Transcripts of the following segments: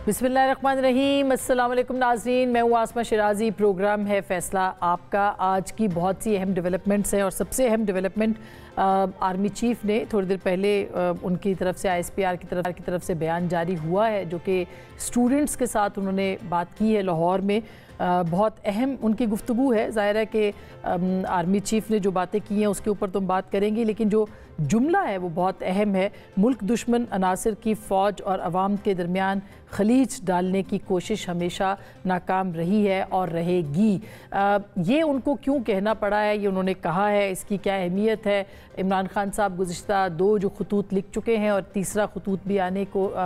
बिस्मिल्लाहिर्रहमानिर्रहीम। अस्सलाम वालेकुम नाज़रीन, मैं हूँ आसमा शिराजी। प्रोग्राम है फ़ैसला आपका। आज की बहुत सी अहम डेवलपमेंट्स हैं और सबसे अहम डेवलपमेंट आर्मी चीफ़ ने थोड़ी देर पहले उनकी तरफ से ISPR की तरफ से बयान जारी हुआ है, जो कि स्टूडेंट्स के साथ उन्होंने बात की है लाहौर में। बहुत अहम उनकी गुफ्तगू है। ज़ाहिर है कि आर्मी चीफ़ ने जो बातें की हैं उसके ऊपर तो हम बात करेंगे, लेकिन जो जुमला है वो बहुत अहम है। मुल्क दुश्मन अनासर की फ़ौज और अवाम के दरमियान खलीज डालने की कोशिश हमेशा नाकाम रही है और रहेगी। ये उनको क्यों कहना पड़ा है, ये उन्होंने कहा है, इसकी क्या अहमियत है। इमरान खान साहब गुज़िश्ता 2 जो खतूत लिख चुके हैं और तीसरा खतूत भी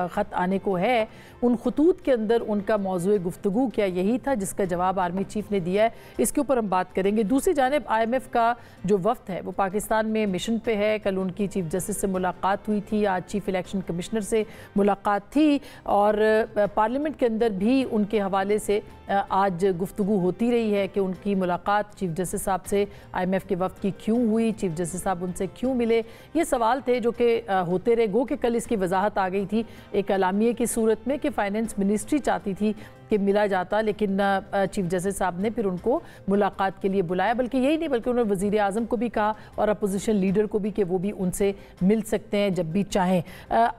ख़त आने को है, उन खतूत के अंदर उनका मौज़ूए गुफ्तगू क्या यही था जिसका जवाब आर्मी चीफ़ ने दिया है, इसके ऊपर हम बात करेंगे। दूसरी जानिब IMF का जो वफ़द है वो पाकिस्तान में मिशन पे है। कल उनकी चीफ़ जस्टिस से मुलाकात हुई थी, आज चीफ़ इलेक्शन कमिश्नर से मुलाकात थी और पार्लियामेंट के अंदर भी उनके हवाले से आज गुफ्तगू होती रही है कि उनकी मुलाकात चीफ़ जस्टिस साहब से IMF के वफ़द की क्यों हुई, चीफ़ जस्टिस साहब उनसे क्यों मिले। ये सवाल थे जो कि होते रहे। गो कि कल इसकी वजाहत आ गई थी एक एलामिये की सूरत में कि फाइनेंस मिनिस्ट्री चाहती थी कि मिला जाता, लेकिन चीफ़ जस्टिस साहब ने फिर उनको मुलाकात के लिए बुलाया। बल्कि यही नहीं, बल्कि उन्होंने वज़ीर आज़म को भी कहा और अपोजिशन लीडर को भी कि वो भी उनसे मिल सकते हैं जब भी चाहें।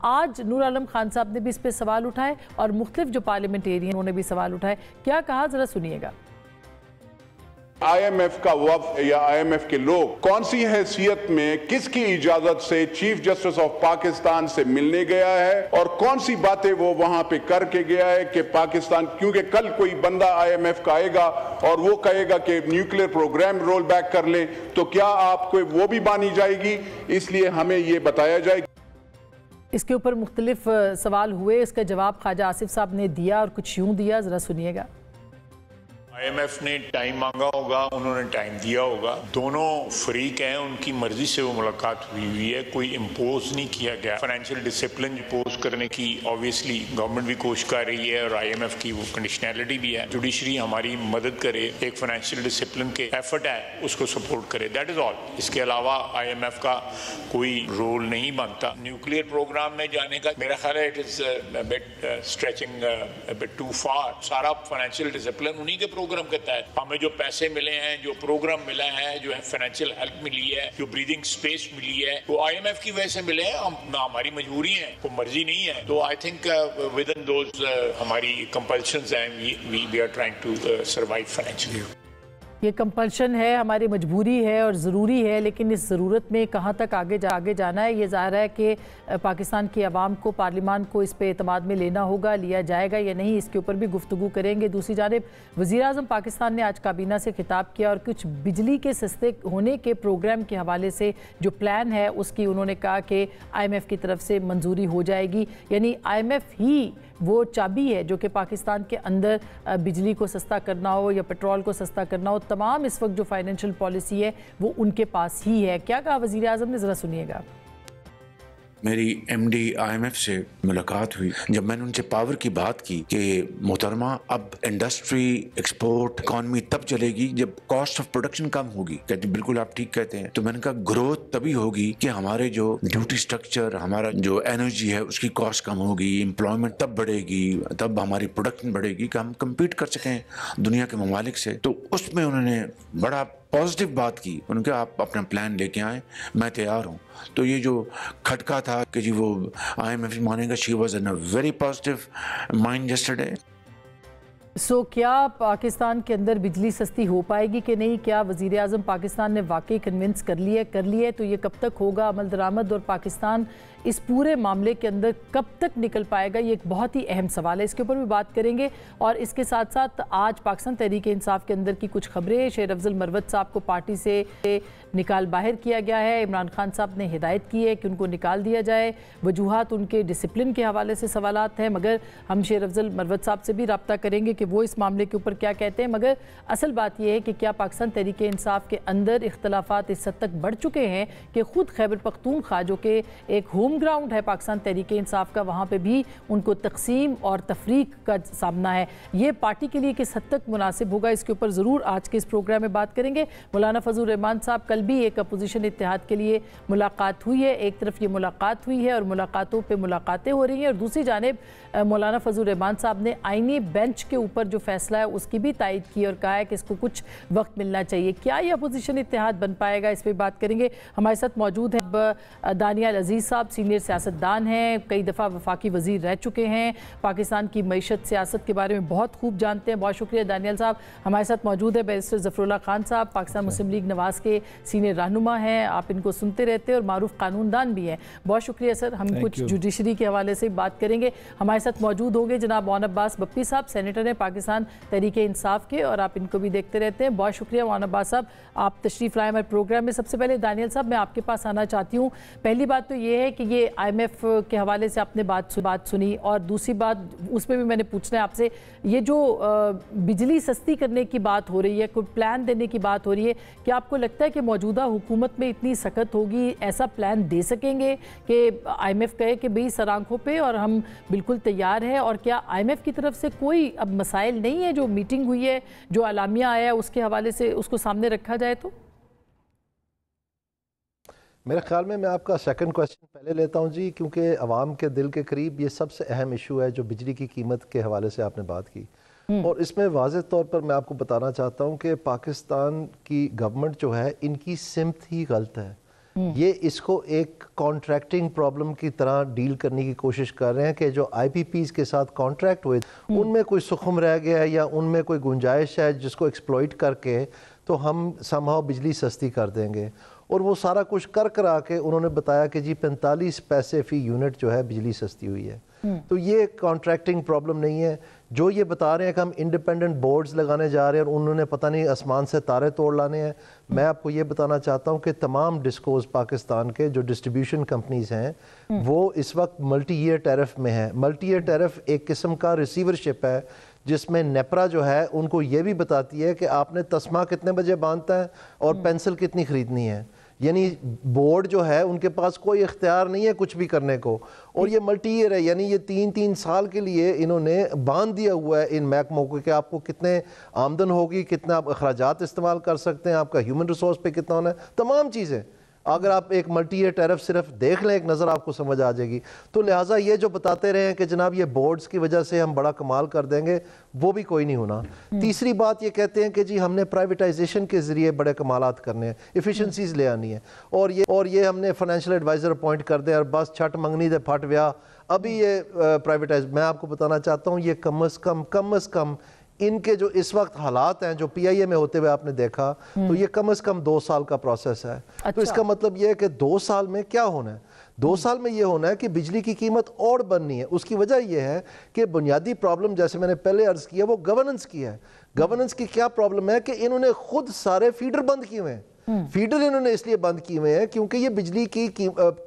आज नूर आलम खान साहब ने भी इस पर सवाल उठाए और मुख्तलिफ जो पार्लियामेंटेरियन उन्होंने भी सवाल उठाए। क्या कहा, ज़रा सुनिएगा। IMF का वफ़द या IMF के लोग कौन सी हैसियत में किसकी इजाजत से चीफ जस्टिस ऑफ पाकिस्तान से मिलने गया है और कौन सी बातें वो वहां पे करके गया है कि पाकिस्तान, क्योंकि कल कोई बंदा IMF का आएगा और वो कहेगा कि न्यूक्लियर प्रोग्राम रोल बैक कर लें, तो क्या आपको वो भी मानी जाएगी? इसलिए हमें ये बताया जाए। इसके ऊपर मुख्तलिफ सवाल हुए, इसका जवाब ख्वाजा आसिफ साहब ने दिया और कुछ यूँ दिया, ज़रा सुनिएगा। IMF ने टाइम मांगा होगा, उन्होंने टाइम दिया होगा। दोनों फरीक हैं, उनकी मर्जी से वो मुलाकात हुई है, कोई इम्पोज नहीं किया गया। फाइनेंशियल डिसिप्लिन इम्पोज करने की ऑब्वियसली गवर्नमेंट भी कोशिश कर रही है और IMF की वो कंडीशनैलिटी भी है। जुडिशरी हमारी मदद करे, एक फाइनेंशियल डिसिप्लिन के एफर्ट है उसको सपोर्ट करे, दैट इज ऑल। इसके अलावा IMF का कोई रोल नहीं बनता। न्यूक्लियर प्रोग्राम में जाने का मेरा ख्याल है it is stretching bit too far. सारा फाइनेंशियल डिसिप्लिन उन्हीं के प्रोग्राम के तहत हमें जो पैसे मिले हैं, जो प्रोग्राम मिला है, जो फाइनेंशियल हेल्प मिली है, जो ब्रीदिंग स्पेस मिली है, वो IMF की वजह से मिले हैं। हमारी मजबूरी है, वो मर्जी नहीं है। तो I think within those हमारी कंपल्शंस हैं, we are trying to survive financially. ये कंपल्शन है, हमारी मजबूरी है और ज़रूरी है, लेकिन इस ज़रूरत में कहाँ तक आगे जाना है, ये ज़ाहिर है कि पाकिस्तान की आवाम को, पार्लियामान को इस पे एतमाद में लेना होगा, लिया जाएगा या नहीं, इसके ऊपर भी गुफ्तगू करेंगे। दूसरी जानिब वज़ीर आज़म पाकिस्तान ने आज काबीना से खिताब किया और कुछ बिजली के सस्ते होने के प्रोग्राम के हवाले से जो प्लान है उसकी उन्होंने कहा कि IMF की तरफ से मंजूरी हो जाएगी। यानी IMF ही वो चाबी है जो कि पाकिस्तान के अंदर बिजली को सस्ता करना हो या पेट्रोल को सस्ता करना हो, तमाम इस वक्त जो फाइनेंशियल पॉलिसी है वो उनके पास ही है। क्या कहा वज़ीर आज़म ने, ज़रा सुनिएगा। मेरी MD IMF से मुलाकात हुई। जब मैंने उनसे पावर की बात की कि मोहतरमा अब इंडस्ट्री, एक्सपोर्ट, इकॉनमी तब चलेगी जब कॉस्ट ऑफ प्रोडक्शन कम होगी। कहती बिल्कुल आप ठीक कहते हैं। तो मैंने कहा ग्रोथ तभी होगी कि हमारे जो ड्यूटी स्ट्रक्चर, हमारा जो एनर्जी है उसकी कॉस्ट कम होगी, एम्प्लॉयमेंट तब बढ़ेगी, तब हमारी प्रोडक्शन बढ़ेगी कि हम कम्पीट कर सकें दुनिया के ममालिक से। तो उसमें उन्होंने बड़ा पॉजिटिव बात की। उनके आप अपना प्लान लेके आएँ, मैं तैयार हूँ। तो ये जो खटका था कि जी वो IMF मानेगा, she was in a very positive mind yesterday. क्या पाकिस्तान के अंदर बिजली सस्ती हो पाएगी कि नहीं? क्या वज़ीर आज़म पाकिस्तान ने वाकई कन्विंस कर लिया? तो ये कब तक होगा अमल दरामद और पाकिस्तान इस पूरे मामले के अंदर कब तक निकल पाएगा? ये एक बहुत ही अहम सवाल है, इसके ऊपर भी बात करेंगे। और इसके साथ साथ आज पाकिस्तान तहरीक इंसाफ के अंदर की कुछ खबरें, शेर अफजल मरवत साहब को पार्टी से निकाल बाहर किया गया है। इमरान खान साहब ने हिदायत की है कि उनको निकाल दिया जाए। वजूहात उनके डिसिप्लिन के हवाले से सवालात हैं, मगर हम शेर अफजल मरवत साहब से भी रब्ता करेंगे کہ وہ اس معاملے کے اوپر کیا کہتے ہیں، مگر اصل بات یہ ہے کہ کیا پاکستان تحریک انصاف کے اندر اختلافات اس حد تک بڑھ چکے ہیں کہ خود خیبر پختونخوا جو کہ ایک ہوم گراؤنڈ ہے پاکستان تحریک انصاف کا، وہاں پہ بھی ان کو تقسیم اور تفریق کا سامنا ہے. یہ پارٹی کے لیے کس حد تک مناسب ہوگا، اس کے اوپر ضرور آج کے اس پروگرام میں بات کریں گے. مولانا فضل الرحمان صاحب، کل بھی ایک اپوزیشن اتحاد کے لیے ملاقات ہوئی ہے. ایک طرف یہ ملاقات ہوئی ہے اور ملاقاتوں پہ ملاقاتیں ہو رہی ہیں، اور دوسری جانب مولانا فضل الرحمان صاحب نے آئینی بینچ کے اوپر جو فیصلہ ہے اس کی بھی تائید کی اور کہا ہے کہ اس کو کچھ وقت ملنا چاہیے. کیا یہ اپوزیشن اتحاد بن پائے گا، اس پہ بات کریں گے. ہمارے ساتھ موجود ہیں دانیال عزیز صاحب، سینئر سیاستدان ہیں، کئی دفعہ وفاقی وزیر رہ چکے ہیں، پاکستان کی معیشت سیاست کے بارے میں بہت خوب جانتے ہیں. بہت شکریہ دانیال صاحب. ہمارے ساتھ موجود ہے بیرسٹر ظفر اللہ خان صاحب، پاکستان مسلم لیگ نواز کے سینئر رہنما ہیں، آپ ان کو سنتے رہتے ہیں اور معروف قانون دان بھی ہیں. بہت شکریہ سر. ہم کچھ جوڈیشری کے حوالے سے بات کریں گے. ہمارے ساتھ موجود ہوں گے جناب معاون عباس بپی صاحب، سینیٹر ہیں پاکستان تحریک انصاف کے، اور آپ ان کو بھی دیکھتے رہتے ہیں. بہت شکریہ معاون عباس صاحب، آپ تشریف لائے ہمارے پروگرام میں. سب سے پہلے دانیال صاحب میں آپ کے پاس آنا چاہتی ہوں. پہلی بات تو یہ ہے کہ یہ آئی ایم ایف کے حوالے سے آپ نے بات سنی، اور دوسری بات اس میں بھی میں نے پوچھنا ہے آپ سے، یہ جو بجلی سستی کرنے کی بات ہو رہی ہے، کوئی پلان دینے کی بات ہو رہی ہے، کیا آپ کو لگتا ہے کہ موجودہ حکومت میں اتنی سخت ہوگی، ایسا پلان دے سکیں گے کہ آئی ایم ایف کہے کہ بھئی سر آنکھوں پہ اور ہم بالکل تیار ہیں؟ اور کیا آئی ایم ایف کی طرف سے کوئی اب مسائل نہیں ہے، جو میٹنگ ہوئی ہے، جو اعلامیہ آیا ہے، اس کے حوالے سے اس کو سامنے رکھا جائے تو؟ میرے خیال میں آپ کا سیکنڈ کویسچن پہلے لیتا ہوں جی، کیونکہ عوام کے دل کے قریب یہ سب سے اہم ایشو ہے جو بجلی کی قیمت کے حوالے سے آپ نے بات کی. اور اس میں واضح طور پر میں آپ کو بتانا چاہتا ہوں کہ پاکستان کی گورنمنٹ جو ہے ان کی سمت ہی غلط ہے. یہ اس کو ایک کانٹریکٹنگ پرابلم کی طرح ڈیل کرنے کی کوشش کر رہے ہیں کہ جو آئی پی پیز کے ساتھ کانٹریکٹ ہوئے ان میں کوئی سخم رہ گیا ہے یا ان میں کوئی گنجائش ہے جس کو ایکسپلوئٹ کر کے تو ہم سمہاؤ بجلی سستی کر دیں گے. اور وہ سارا کچھ کرا کے انہوں نے بتایا کہ جی 45 پیسے فی یونٹ جو ہے بجلی سستی ہوئی ہے. تو یہ کانٹریکٹنگ پرابلم نہیں ہے. جو یہ بتا رہے ہیں کہ ہم انڈیپینڈنٹ بورڈز لگانے جا رہے ہیں اور انہوں نے پتہ نہیں آسمان سے تارے توڑ لانے ہیں، میں آپ کو یہ بتانا چاہتا ہوں کہ تمام ڈسکوز پاکستان کے جو ڈسٹریبیوشن کمپنیز ہیں وہ اس وقت ملٹی ایئر ٹیرف میں ہیں. ملٹی ایئر ٹیرف ایک قسم کا ریسیورشپ ہے جس میں نیپرا جو ہے ان کو یہ بھی بتاتی ہے کہ آپ نے تسمہ کتنے بجے باندھتا ہے اور پینسل کتنی خریدنی ہے. یعنی بورڈ جو ہے ان کے پاس کوئی اختیار نہیں ہے کچھ بھی کرنے کو. اور یہ ملٹی ایئر ہے، یعنی یہ 3 سال کے لیے انہوں نے باندھ دیا ہوا ہے ان محکموں کو کہ آپ کو کتنے آمدن ہوگی، کتنا آپ اخراجات استعمال کر سکتے ہیں، آپ کا ہیومن ریسورس پہ کتنا ہونا ہے، تمام چیزیں اگر آپ ایک ملٹی ایئر ٹیرف صرف دیکھ لیں ایک نظر آپ کو سمجھ آ جائے گی. تو لہٰذا یہ جو بتاتے رہے ہیں کہ جناب یہ بورڈز کی وجہ سے ہم بڑا کمال کر دیں گے، وہ بھی کوئی نہیں ہونا. تیسری بات یہ کہتے ہیں کہ جی ہم نے پرائیویٹائزیشن کے ذریعے بڑے کمالات کرنے ہیں، ایفیشنسیز لے آنی ہے، اور یہ ہم نے فائنینشیل ایڈوائزر اپوائنٹ کر دیں اور بس چھٹ منگنی دے پھٹ ویا ابھی یہ پرائیویٹائز. میں آپ کو بتانا چاہتا ہوں یہ کم از کم ان کے جو اس وقت حالات ہیں جو پی آئی اے میں ہوتے ہوئے آپ نے دیکھا تو یہ کم از کم 2 سال کا پروسیس ہے. تو اس کا مطلب یہ ہے کہ 2 سال میں کیا ہونا ہے؟ 2 سال میں یہ ہونا ہے کہ بجلی کی قیمت اور بننی ہے. اس کی وجہ یہ ہے کہ بنیادی پرابلم جیسے میں نے پہلے عرض کیا وہ گورننس کی ہے. گورننس کی کیا پرابلم ہے کہ انہوں نے خود سارے فیڈر بند کیے ہوئے ہیں. فیڈر انہوں نے اس لیے بند کیے ہوئے ہیں کیونکہ یہ بجلی کی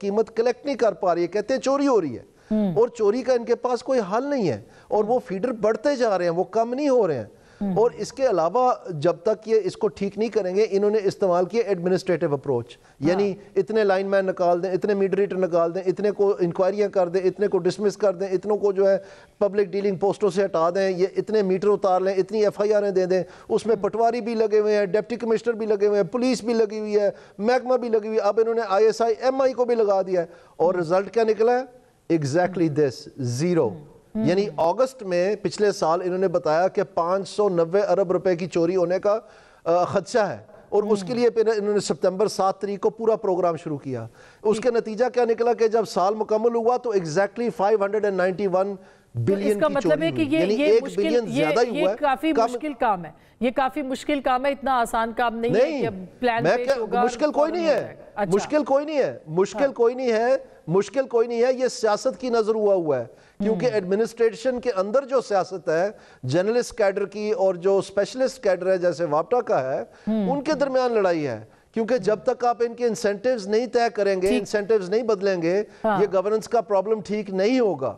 قیمت کلیکٹ نہیں کر پا رہی ہے، کہتے ہیں چوری ہو رہی ہے، اور چوری کا ان کے پاس کوئی حل نہیں ہے. اور وہ فیڈر بڑھتے جا رہے ہیں، وہ کم نہیں ہو رہے ہیں. اور اس کے علاوہ جب تک یہ اس کو ٹھیک نہیں کریں گے انہوں نے استعمال کیا ایڈمنسٹریٹو اپروچ، یعنی اتنے لائن مین نکال دیں، اتنے میٹر ریڈر نکال دیں، اتنے کو انکوائریاں کر دیں، اتنے کو ڈسمس کر دیں، اتنوں کو جو ہے پبلک ڈیلنگ پوسٹوں سے ہٹا دیں، یہ اتنے میٹر اتار لیں، اتنی ایف آئی آریں دے دیں. اس میں پٹواری بھی لگے ہوئے ہیں، ڈپٹی کمشنر بھی لگے ہوئے ہیں، پولیس بھی لگی ہوئی ہے، محکمہ بھی لگی ہوئی ہے، اب انہوں نے آئی ایس آئی ایم آئی کو بھی لگا دیا ہے. اور رزلٹ کیا نکلا ہے؟ Exactly this, 0. یعنی اگست میں پچھلے سال انہوں نے بتایا کہ 590 ارب روپے کی چوری ہونے کا خدشہ ہے، اور اس کے لیے پھر انہوں نے سپتمبر 7 تاریخ کو پورا پروگرام شروع کیا. اس کے نتیجہ کیا نکلا کہ جب سال مکمل ہوا تو ایگزیکٹلی 591 بلین کی چوری ہوئی، یعنی 1 بلین زیادہ ہی ہوا ہے. یہ کافی مشکل کام ہے، یہ کافی مشکل کام ہے، اتنا آسان کام نہیں ہے کہ پلان پیش ہوگا. مشکل کوئی نہیں ہے، مشکل کوئی نہیں ہے، مشکل کوئی نہیں ہے، مشکل کوئی نہیں ہے. یہ سیاست کی نظر ہوا ہے کیونکہ ایڈمنسٹریشن کے اندر جو سیاست ہے جرنلسٹ کیڈر کی اور جو اسپیشلسٹ کیڈر ہے جیسے واپٹا کا ہے ان کے درمیان لڑائی ہے. کیونکہ جب تک آپ ان کے انسینٹیوز نہیں طے کریں گے، انسینٹیوز نہیں بدلیں گے، یہ گورننس کا پرابلم ٹھیک نہیں ہوگا.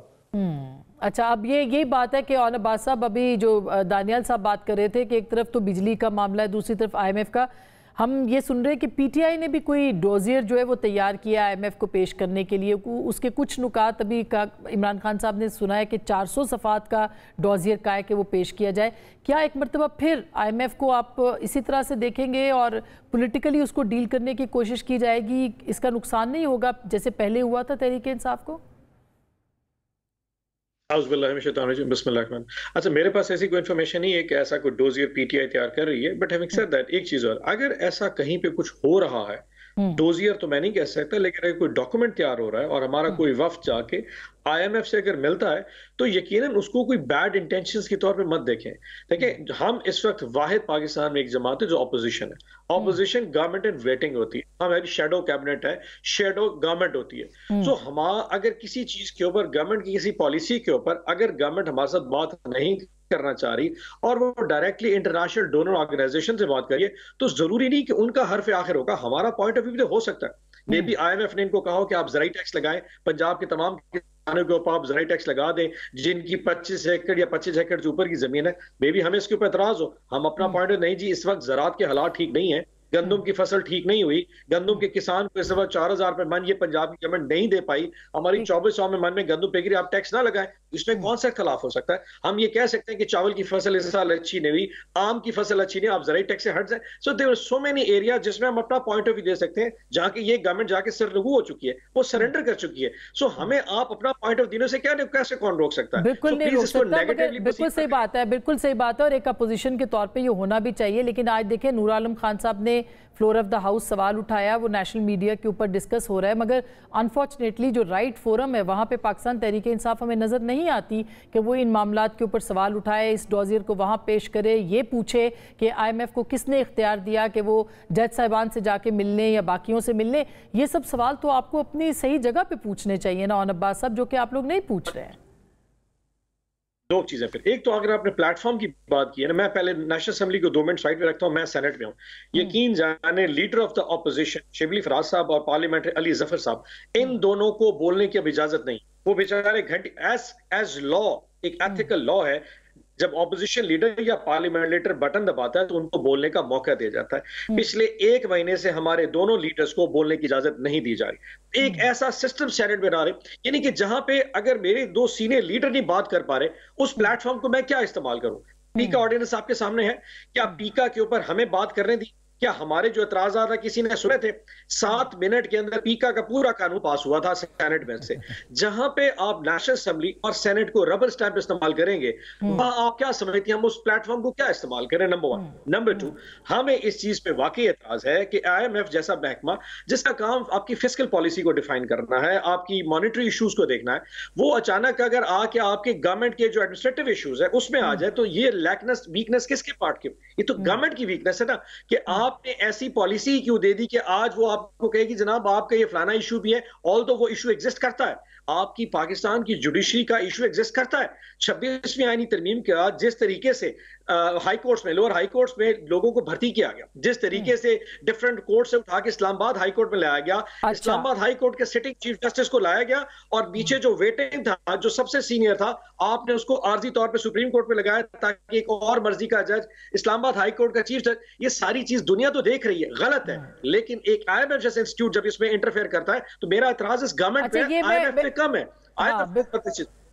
अच्छा, अब यही बात है कि ऑन अब्बास साहब, अभी जो दानियाल साहब बात कर रहे थे कि एक तरफ तो बिजली का मामला है, दूसरी तरफ IMF का। हम ये सुन रहे हैं कि PTI ने भी कोई डोजियर जो है वो तैयार किया IMF को पेश करने के लिए। उसके कुछ नुकात अभी इमरान खान साहब ने सुना है कि 400 सफ़ात का डोजियर का है कि वो पेश किया जाए। क्या एक मरतबा फिर IMF को आप इसी तरह से देखेंगे और पॉलिटिकली उसको डील करने की कोशिश की जाएगी? इसका नुकसान नहीं होगा जैसे पहले हुआ था तहरीक इंसाफ को? अच्छा, मेरे पास ऐसी कोई इन्फॉर्मेशन नहीं है कि ऐसा कोई डोजियर PTI तैयार कर रही है, बट हैविंग सेड दैट, एक चीज और, अगर ऐसा कहीं पे कुछ हो रहा है, डोजियर तो मैं नहीं कह सकता, लेकिन अगर कोई डॉक्यूमेंट तैयार हो रहा है और हमारा कोई वफ्द जाके IMF से अगर मिलता है तो यकीनन उसको कोई बैड इंटेंशंस के तौर पे मत देखें। देखिए, हम इस वक्त वाहिद पाकिस्तान में एक जमात है जो ऑपोजिशन है। ऑपोजिशन गवर्नमेंट इन वेटिंग होती है, हमारी शेडो कैबिनेट है, शेडो गवर्नमेंट होती है। तो हम अगर किसी चीज के ऊपर, गवर्नमेंट की किसी पॉलिसी के ऊपर अगर गवर्नमेंट हमारे साथ बात नहीं करना चाह रही और वो डायरेक्टली इंटरनेशनल डोनर ऑर्गेनाइजेशन से बात करिए, तो जरूरी नहीं कि उनका हर्फ आखिर होगा, हमारा पॉइंट ऑफ व्यू भी हो सकता है। मे बी IMF ने इनको कहा हो कि आप ज़राई टैक्स लगाएं, पंजाब के तमाम किसानों के ऊपर आप ज़राई टैक्स लगा दें जिनकी 25 एकड़ या 25 एकड़ से ऊपर की जमीन है। मे बी हमें इसके ऊपर एतराज हो, हम अपना पॉइंट नहीं जी, इस वक्त ज़राअत के हालात ठीक नहीं है, गंदम की फसल ठीक नहीं हुई, गंदम के किसान को इस वक्त 4000 रुपए मन ये पंजाब की गवर्नमेंट नहीं दे पाई, हमारी 2400 में मन में गंदम पे गिरी, आप टैक्स ना लगाएं, इसमें कौन सा खिलाफ हो सकता है? हम ये कह सकते हैं कि चावल की फसल इस साल अच्छी नहीं हुई, आम की फसल अच्छी नहीं, आप ज़राई टैक्स से हट जाए। So there are so many area जिसमें हम अपना पॉइंट ऑफ व्यू दे सकते हैं, जहां की ये गवर्नमेंट जाके सरनगू हो चुकी है, वो सरेंडर कर चुकी है। सो हमें आप अपना पॉइंट ऑफ देने से कैसे कौन रोक सकता है? बिल्कुल नहीं रोक सकता, मगर बिल्कुल सही बात है, बिल्कुल सही बात है, और एक अपोजिशन के तौर पे ये होना भी चाहिए। लेकिन आज देखें, नूर आलम खान साहब ने फ्लोर ऑफ द हाउस सवाल उठाया, वो नेशनल मीडिया के ऊपर डिस्कस हो रहा है, मगर अनफॉर्चुनेटली जो राइट फोरम है वहाँ पे पाकिस्तान तहरीक इंसाफ हमें नज़र नहीं आती कि वो इन मामलात के ऊपर सवाल उठाए, इस डोजियर को वहाँ पेश करे, ये पूछे कि IMF को किसने इख्तियार दिया कि वो जज साहिबान से जाके मिलने या बाकियों से मिलने। ये सब सवाल तो आपको अपनी सही जगह पे पूछने चाहिए ना ऑन अब्बास साहब, जो कि आप लोग नहीं पूछ रहे हैं। दो चीजें, फिर एक तो अगर आपने प्लेटफॉर्म की बात की है ना, मैं पहले नेशनल असेंबली को 2 मिनट साइड पे रखता हूं, मैं सेनेट में हूं। यकीन जाने leader of the opposition Shibli Faraz sahab और पार्लियामेंट्री अली जफर साहब, इन दोनों को बोलने की अब इजाजत नहीं। वो बेचारे घंटे एज लॉ, एक एथिकल लॉ है, जब ऑपोजिशन लीडर या पार्लियामेंटेटर बटन दबाता है तो उनको बोलने का मौका दिया जाता है। पिछले 1 महीने से हमारे दोनों लीडर्स को बोलने की इजाजत नहीं दी जा रही। एक ऐसा सिस्टम सेनेट में बना रहे, यानी कि जहां पे अगर मेरे 2 सीनियर लीडर नहीं बात कर पा रहे, उस प्लेटफॉर्म को मैं क्या इस्तेमाल करूं? पीका ऑर्डिनेंस आपके सामने है, क्या पीका के ऊपर हमें बात करने दी? क्या हमारे जो एतराज़ात है किसी ने सुने थे? 7 मिनट के अंदर पीका का पूरा कानून पास हुआ था सेनेट में से। जहां पे आप नेशनल असेंबली और सेनेट को रबर स्टैंप इस्तेमाल करेंगे, वहां आप क्या समझती हैं हम उस प्लेटफॉर्म को क्या इस्तेमाल करें? नंबर 1। नंबर 2, हमें इस चीज पे वाकई एतराज है कि IMF जैसा महकमा जिसका काम आपकी फिस्कल पॉलिसी को डिफाइन करना है, आपकी मॉनिटरी इश्यूज को देखना है, वो अचानक अगर आके आपके गवर्नमेंट के जो एडमिनिस्ट्रेटिव इश्यूज है उसमें आ जाए, तो ये लैकनेस, वीकनेस किसके पार्ट की? ये तो गवर्नमेंट की वीकनेस है ना, कि आपने ऐसी पॉलिसी क्यों दे दी कि आज वो आपको कहेगी जनाब आपका ये फलाना इशू भी है, ऑल तो वो इशू एग्जिस्ट करता है। आपकी पाकिस्तान की जुडिशरी का इशू एग्जिस्ट करता है। 26वीं आईनी तरमीम का जिस तरीके से हाई कोर्ट्स में, लोअर हाई कोर्ट्स में लोगों को भर्ती किया गया, जिस तरीके से डिफरेंट कोर्ट से उठा के इस्लामाबाद हाई कोर्ट में लाया गया, इस्लामाबाद हाई कोर्ट के सिटिंग चीफ जस्टिस को लाया गया, और पीछे जो वेटिंग था, जो सबसे सीनियर था, आपने उसको आर्जी तौर पे सुप्रीम कोर्ट में लगाया ताकि एक और मर्जी का जज इस्लामाबाद हाई कोर्ट का चीफ जज। ये सारी चीज दुनिया तो देख रही है, गलत है, लेकिन एक IMF जैसे इंस्टीट्यूट जब इसमें इंटरफेयर करता है तो मेरा एतराज इस गवर्नमेंट पे, IMF पे कम है।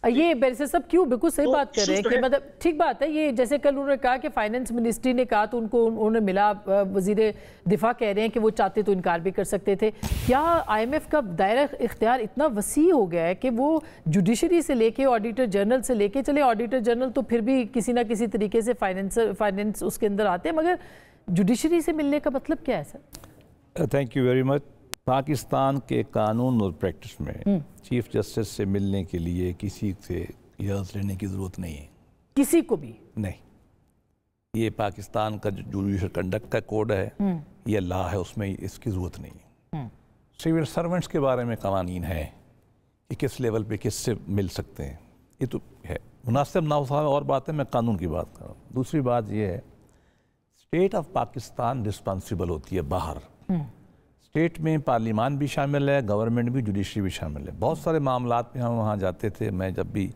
ये बैरिस्टर साहब क्यों बिल्कुल सही बात कर रहे हैं कि मतलब ठीक बात है। ये जैसे कल उन्होंने कहा कि फाइनेंस मिनिस्ट्री ने कहा तो उनको उन्होंने मिला, वजीर दिफा कह रहे हैं कि वो चाहते तो इनकार भी कर सकते थे। क्या IMF का दायरा इख्तियार इतना वसी हो गया है कि वो जुडिशरी से लेके ऑडिटर जनरल से लेके, चले ऑडिटर जनरल तो फिर भी किसी ना किसी तरीके से फाइनेंस उसके अंदर आते हैं, मगर जुडिशरी से मिलने का मतलब क्या है sir? Thank you very much. Pakistan के कानून और प्रैक्टिस में चीफ जस्टिस से मिलने के लिए किसी से इजाज़त लेने की ज़रूरत नहीं है, किसी को भी नहीं। ये पाकिस्तान का जो जुडिशल कंडक्ट का कोड है, ये लॉ है, उसमें इसकी ज़रूरत नहीं है। सिविल सर्वेंट्स के बारे में कानून है कि किस लेवल पे किससे मिल सकते हैं, ये तो है, मुनासिब ना हो और बात है, मैं कानून की बात कर रहा हूँ। दूसरी बात ये है, स्टेट ऑफ पाकिस्तान रिस्पॉन्सिबल होती है बाहर, स्टेट में पार्लियामान भी शामिल है, गवर्नमेंट भी, जुडिशरी भी शामिल है। बहुत सारे मामलात में हम वहाँ जाते थे, मैं जब भी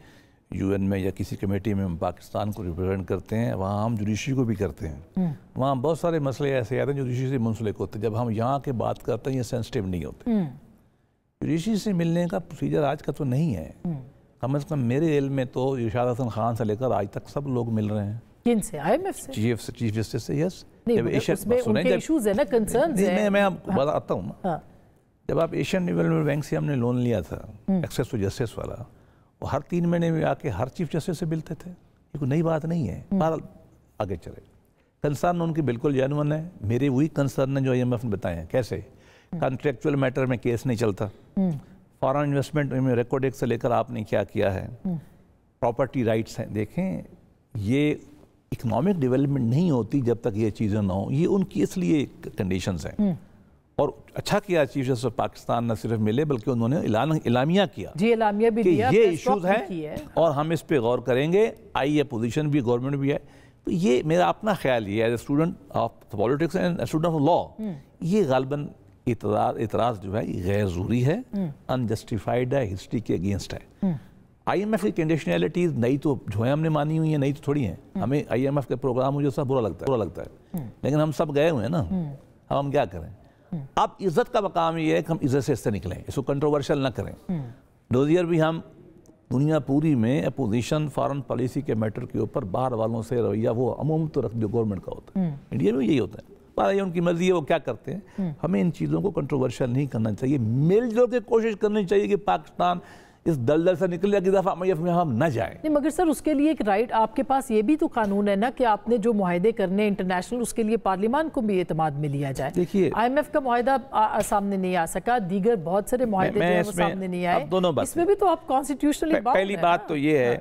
UN में या किसी कमेटी में हम पाकिस्तान को रिप्रेजेंट करते हैं, वहाँ हम जुडिशरी को भी करते हैं। वहाँ बहुत सारे मसले ऐसे आते हैं जो जुडिशरी से मुंसलिक होते हैं। जब हम यहाँ के बात करते हैं ये सेंसिटिव नहीं होते। जुडिशरी से मिलने का प्रोसीजर आज का तो नहीं है। कम से कम मेरे इल्म में तो इरशाद हसन खान से लेकर आज तक सब लोग मिल रहे हैं। किन से? IMF से? चीफ जस्टिस से। यस, उसमें उनके इश्यूज है ना, कंसर्न्स हैं। मैं आपको बताता हूँ ना, जब आप एशियन डेवलपमेंट बैंक से हमने लोन लिया था एक्सेस टू जस्टिस वाला, वो हर 3 महीने में आके हर चीफ जस्टिस से मिलते थे। ये कोई नई बात नहीं है। बहरहाल आगे चले, कंसर्न उनकी बिल्कुल जेन्युइन है। मेरे वही कंसर्न है जो IMF ने बताए हैं। कैसे? कॉन्ट्रेक्चुअल मैटर में केस नहीं चलता, फॉरेन इन्वेस्टमेंट में रिकॉर्ड एक्ट से लेकर आपने क्या किया है, प्रॉपर्टी राइट्स हैं। देखें, ये इकोनॉमिक डेवलपमेंट नहीं होती जब तक ये चीज़ें ना हो। ये उनकी इसलिए कंडीशंस हैं। और अच्छा किया चीफ जस्टिस ऑफ पाकिस्तान न सिर्फ मिले बल्कि उन्होंने एलामिया किया जी, एलामिया भी दिया कि ये इश्यूज हैं और हम इस पे गौर करेंगे। आई अपोजिशन भी, गवर्नमेंट भी है। तो ये मेरा अपना ख्याल ये है, as a student of politics and student of law, ये गालबन इतराज़ जो है गैर ज़रूरी है, अनजस्टिफाइड है, हिस्ट्री के अगेंस्ट है। IMF की कंडीशनैलिटीज नई तो जो है हमने मानी हुई है, नई तो थोड़ी है। हमें IMF के प्रोग्राम मुझे सब बुरा लगता है, लेकिन हम सब गए हुए हैं ना। अब हम क्या करें? अब इज्जत का मकाम ये है कि हम इज्जत से इससे निकलें, इसको कंट्रोवर्शियल ना करें। डोजियर भी हम दुनिया पूरी में अपोजिशन फॉरेन पॉलिसी के मैटर के ऊपर बाहर वालों से रवैया वो अमूमन तो जो गवर्नमेंट का होता है, इंडिया में यही होता है। पर ये उनकी मर्जी है, वो क्या करते हैं। हमें इन चीज़ों को कंट्रोवर्शियल नहीं करना चाहिए, मिलजुल के कोशिश करनी चाहिए कि पाकिस्तान इस दलदल से निकले कि दफ़ा IMF में हम न जाएं। नहीं, मगर सर उसके लिए एक राइट आपके पास ये भी तो कानून है ना कि आपने जो मुआहदे करने इंटरनेशनल, उसके लिए पार्लियामान को भी एतमाद में लिया जाए। देखिए, IMF का मुआहदा सामने नहीं आ सका, दीगर बहुत सारे मुआहदे जो है वो सामने नहीं आए। दोनों बात इसमें भी तो आप कॉन्स्टिट्यूशनली पहली बात तो ये है,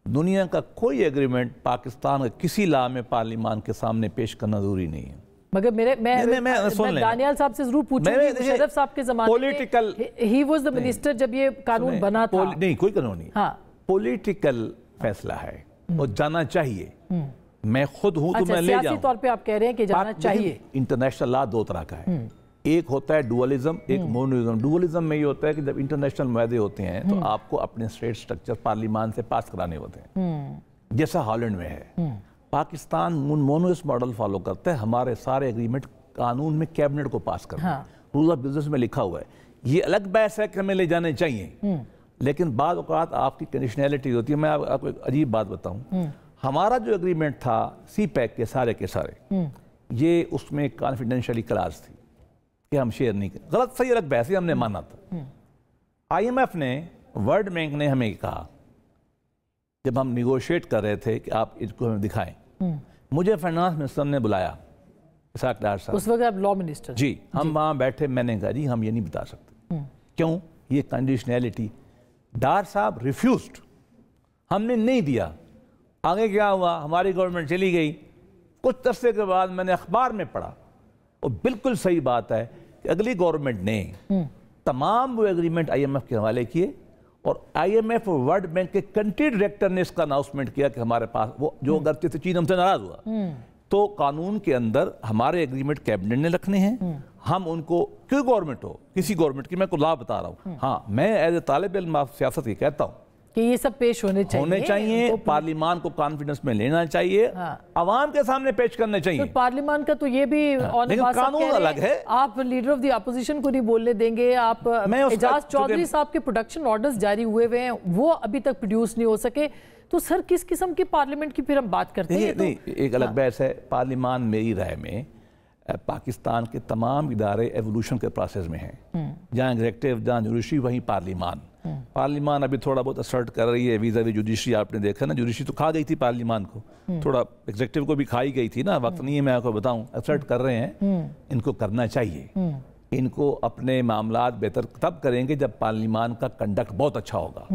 दुनिया का कोई एग्रीमेंट पाकिस्तान का किसी लॉ में पार्लियामान के सामने पेश करना जरूरी नहीं है। मगर मैं दानियाल साहब से जरूर पूछूंगी, मुशर्रफ साहब के ज़माने political, he was the minister जब ये कानून बना था। नहीं, कोई कानून नहीं। हाँ, पॉलिटिकल फैसला है और जाना चाहिए। मैं खुद हूं तो मैं ले जाऊं। सियासी तौर पे आप कह रहे हैं कि जाना चाहिए। इंटरनेशनल लॉ 2 तरह का है, एक होता है डुअलिज्म, एक मोनोइज्म। डुअलिज्म में ये होता है कि जब इंटरनेशनल मुआहदे होते हैं तो आपको अपने स्टेट स्ट्रक्चर पार्लियामान से पास कराने होते हैं, जैसा हॉलैंड में है। पाकिस्तान मोनोइस्ट मॉडल फॉलो करता है। हमारे सारे एग्रीमेंट कानून में कैबिनेट को पास करना है, रूल ऑफ बिजनेस में लिखा हुआ है। ये अलग बहस है कि हमें ले जाने चाहिए, लेकिन बाद औक़ात आपकी कंडीशनैलिटी होती है। मैं आपको एक अजीब बात बताऊं, हमारा जो एग्रीमेंट था CPEC के सारे ये उसमें कॉन्फिडेंशियली क्लास थी कि हम शेयर नहीं करें। गलत सही अलग बहस है, हमने माना था। IMF ने, वर्ल्ड बैंक ने हमें कहा जब हम निगोशिएट कर रहे थे कि आप इसको हमें दिखाएं। मुझे फाइनेंस मिनिस्टर ने बुलाया, इसाक डार साहब, उस वक्त आप लॉ मिनिस्टर जी। हम वहाँ बैठे, मैंने कहा जी हम ये नहीं बता सकते। क्यों? ये कंडीशनैलिटी। डार साहब रिफ्यूज्ड, हमने नहीं दिया। आगे क्या हुआ, हमारी गवर्नमेंट चली गई। कुछ अरसे के बाद मैंने अखबार में पढ़ा, और बिल्कुल सही बात है कि अगली गवर्नमेंट ने तमाम वो एग्रीमेंट IMF के हवाले किए, और IMF और वर्ल्ड बैंक के कंट्री डायरेक्टर ने इसका अनाउंसमेंट किया कि हमारे पास वो जो अगर चीन हमसे नाराज हुआ तो कानून के अंदर हमारे एग्रीमेंट कैबिनेट ने रखने हैं। हम उनको, कोई गवर्नमेंट हो, किसी गवर्नमेंट की, मैं को लाभ बता रहा हूँ। हाँ, मैं एज ए तालिब इल्म सियासत ये कहता हूँ कि ये सब पेश होने चाहिए। पार्लियामान को कॉन्फिडेंस में लेना चाहिए, अवाम के सामने पेश करने चाहिए। तो पार्लियामान का तो ये भी कानून अलग है। आप लीडर ऑफ द अपोजिशन को नहीं बोलने देंगे। आप एजाज चौधरी साहब के प्रोडक्शन ऑर्डर्स जारी हुए हैं, वो अभी तक प्रोड्यूस नहीं हो सके। तो सर किस किस्म की पार्लियामेंट की फिर हम बात करते हैं? नहीं, एक अलग बहस है। पार्लियामान मेरी राय में पाकिस्तान के तमाम इदारे एवोल्यूशन के प्रोसेस में हैं। जहाँ एग्जेक्टिव, जहाँ जुडिशरी, वहीं पार्लियामान। पार्लियामान अभी थोड़ा बहुत असर्ट कर रही है वीज़ा वी जुडिशरी। आपने देखा ना, जुडिशरी तो खा गई थी पार्लियामान को, थोड़ा एग्जेक्टिव को भी खाई गई थी ना। वक्त नहीं है मैं आपको बताऊं, असर्ट कर रहे हैं। इनको करना चाहिए। इनको अपने मामलात बेहतर तब करेंगे जब पार्लियामान का कंडक्ट बहुत अच्छा होगा।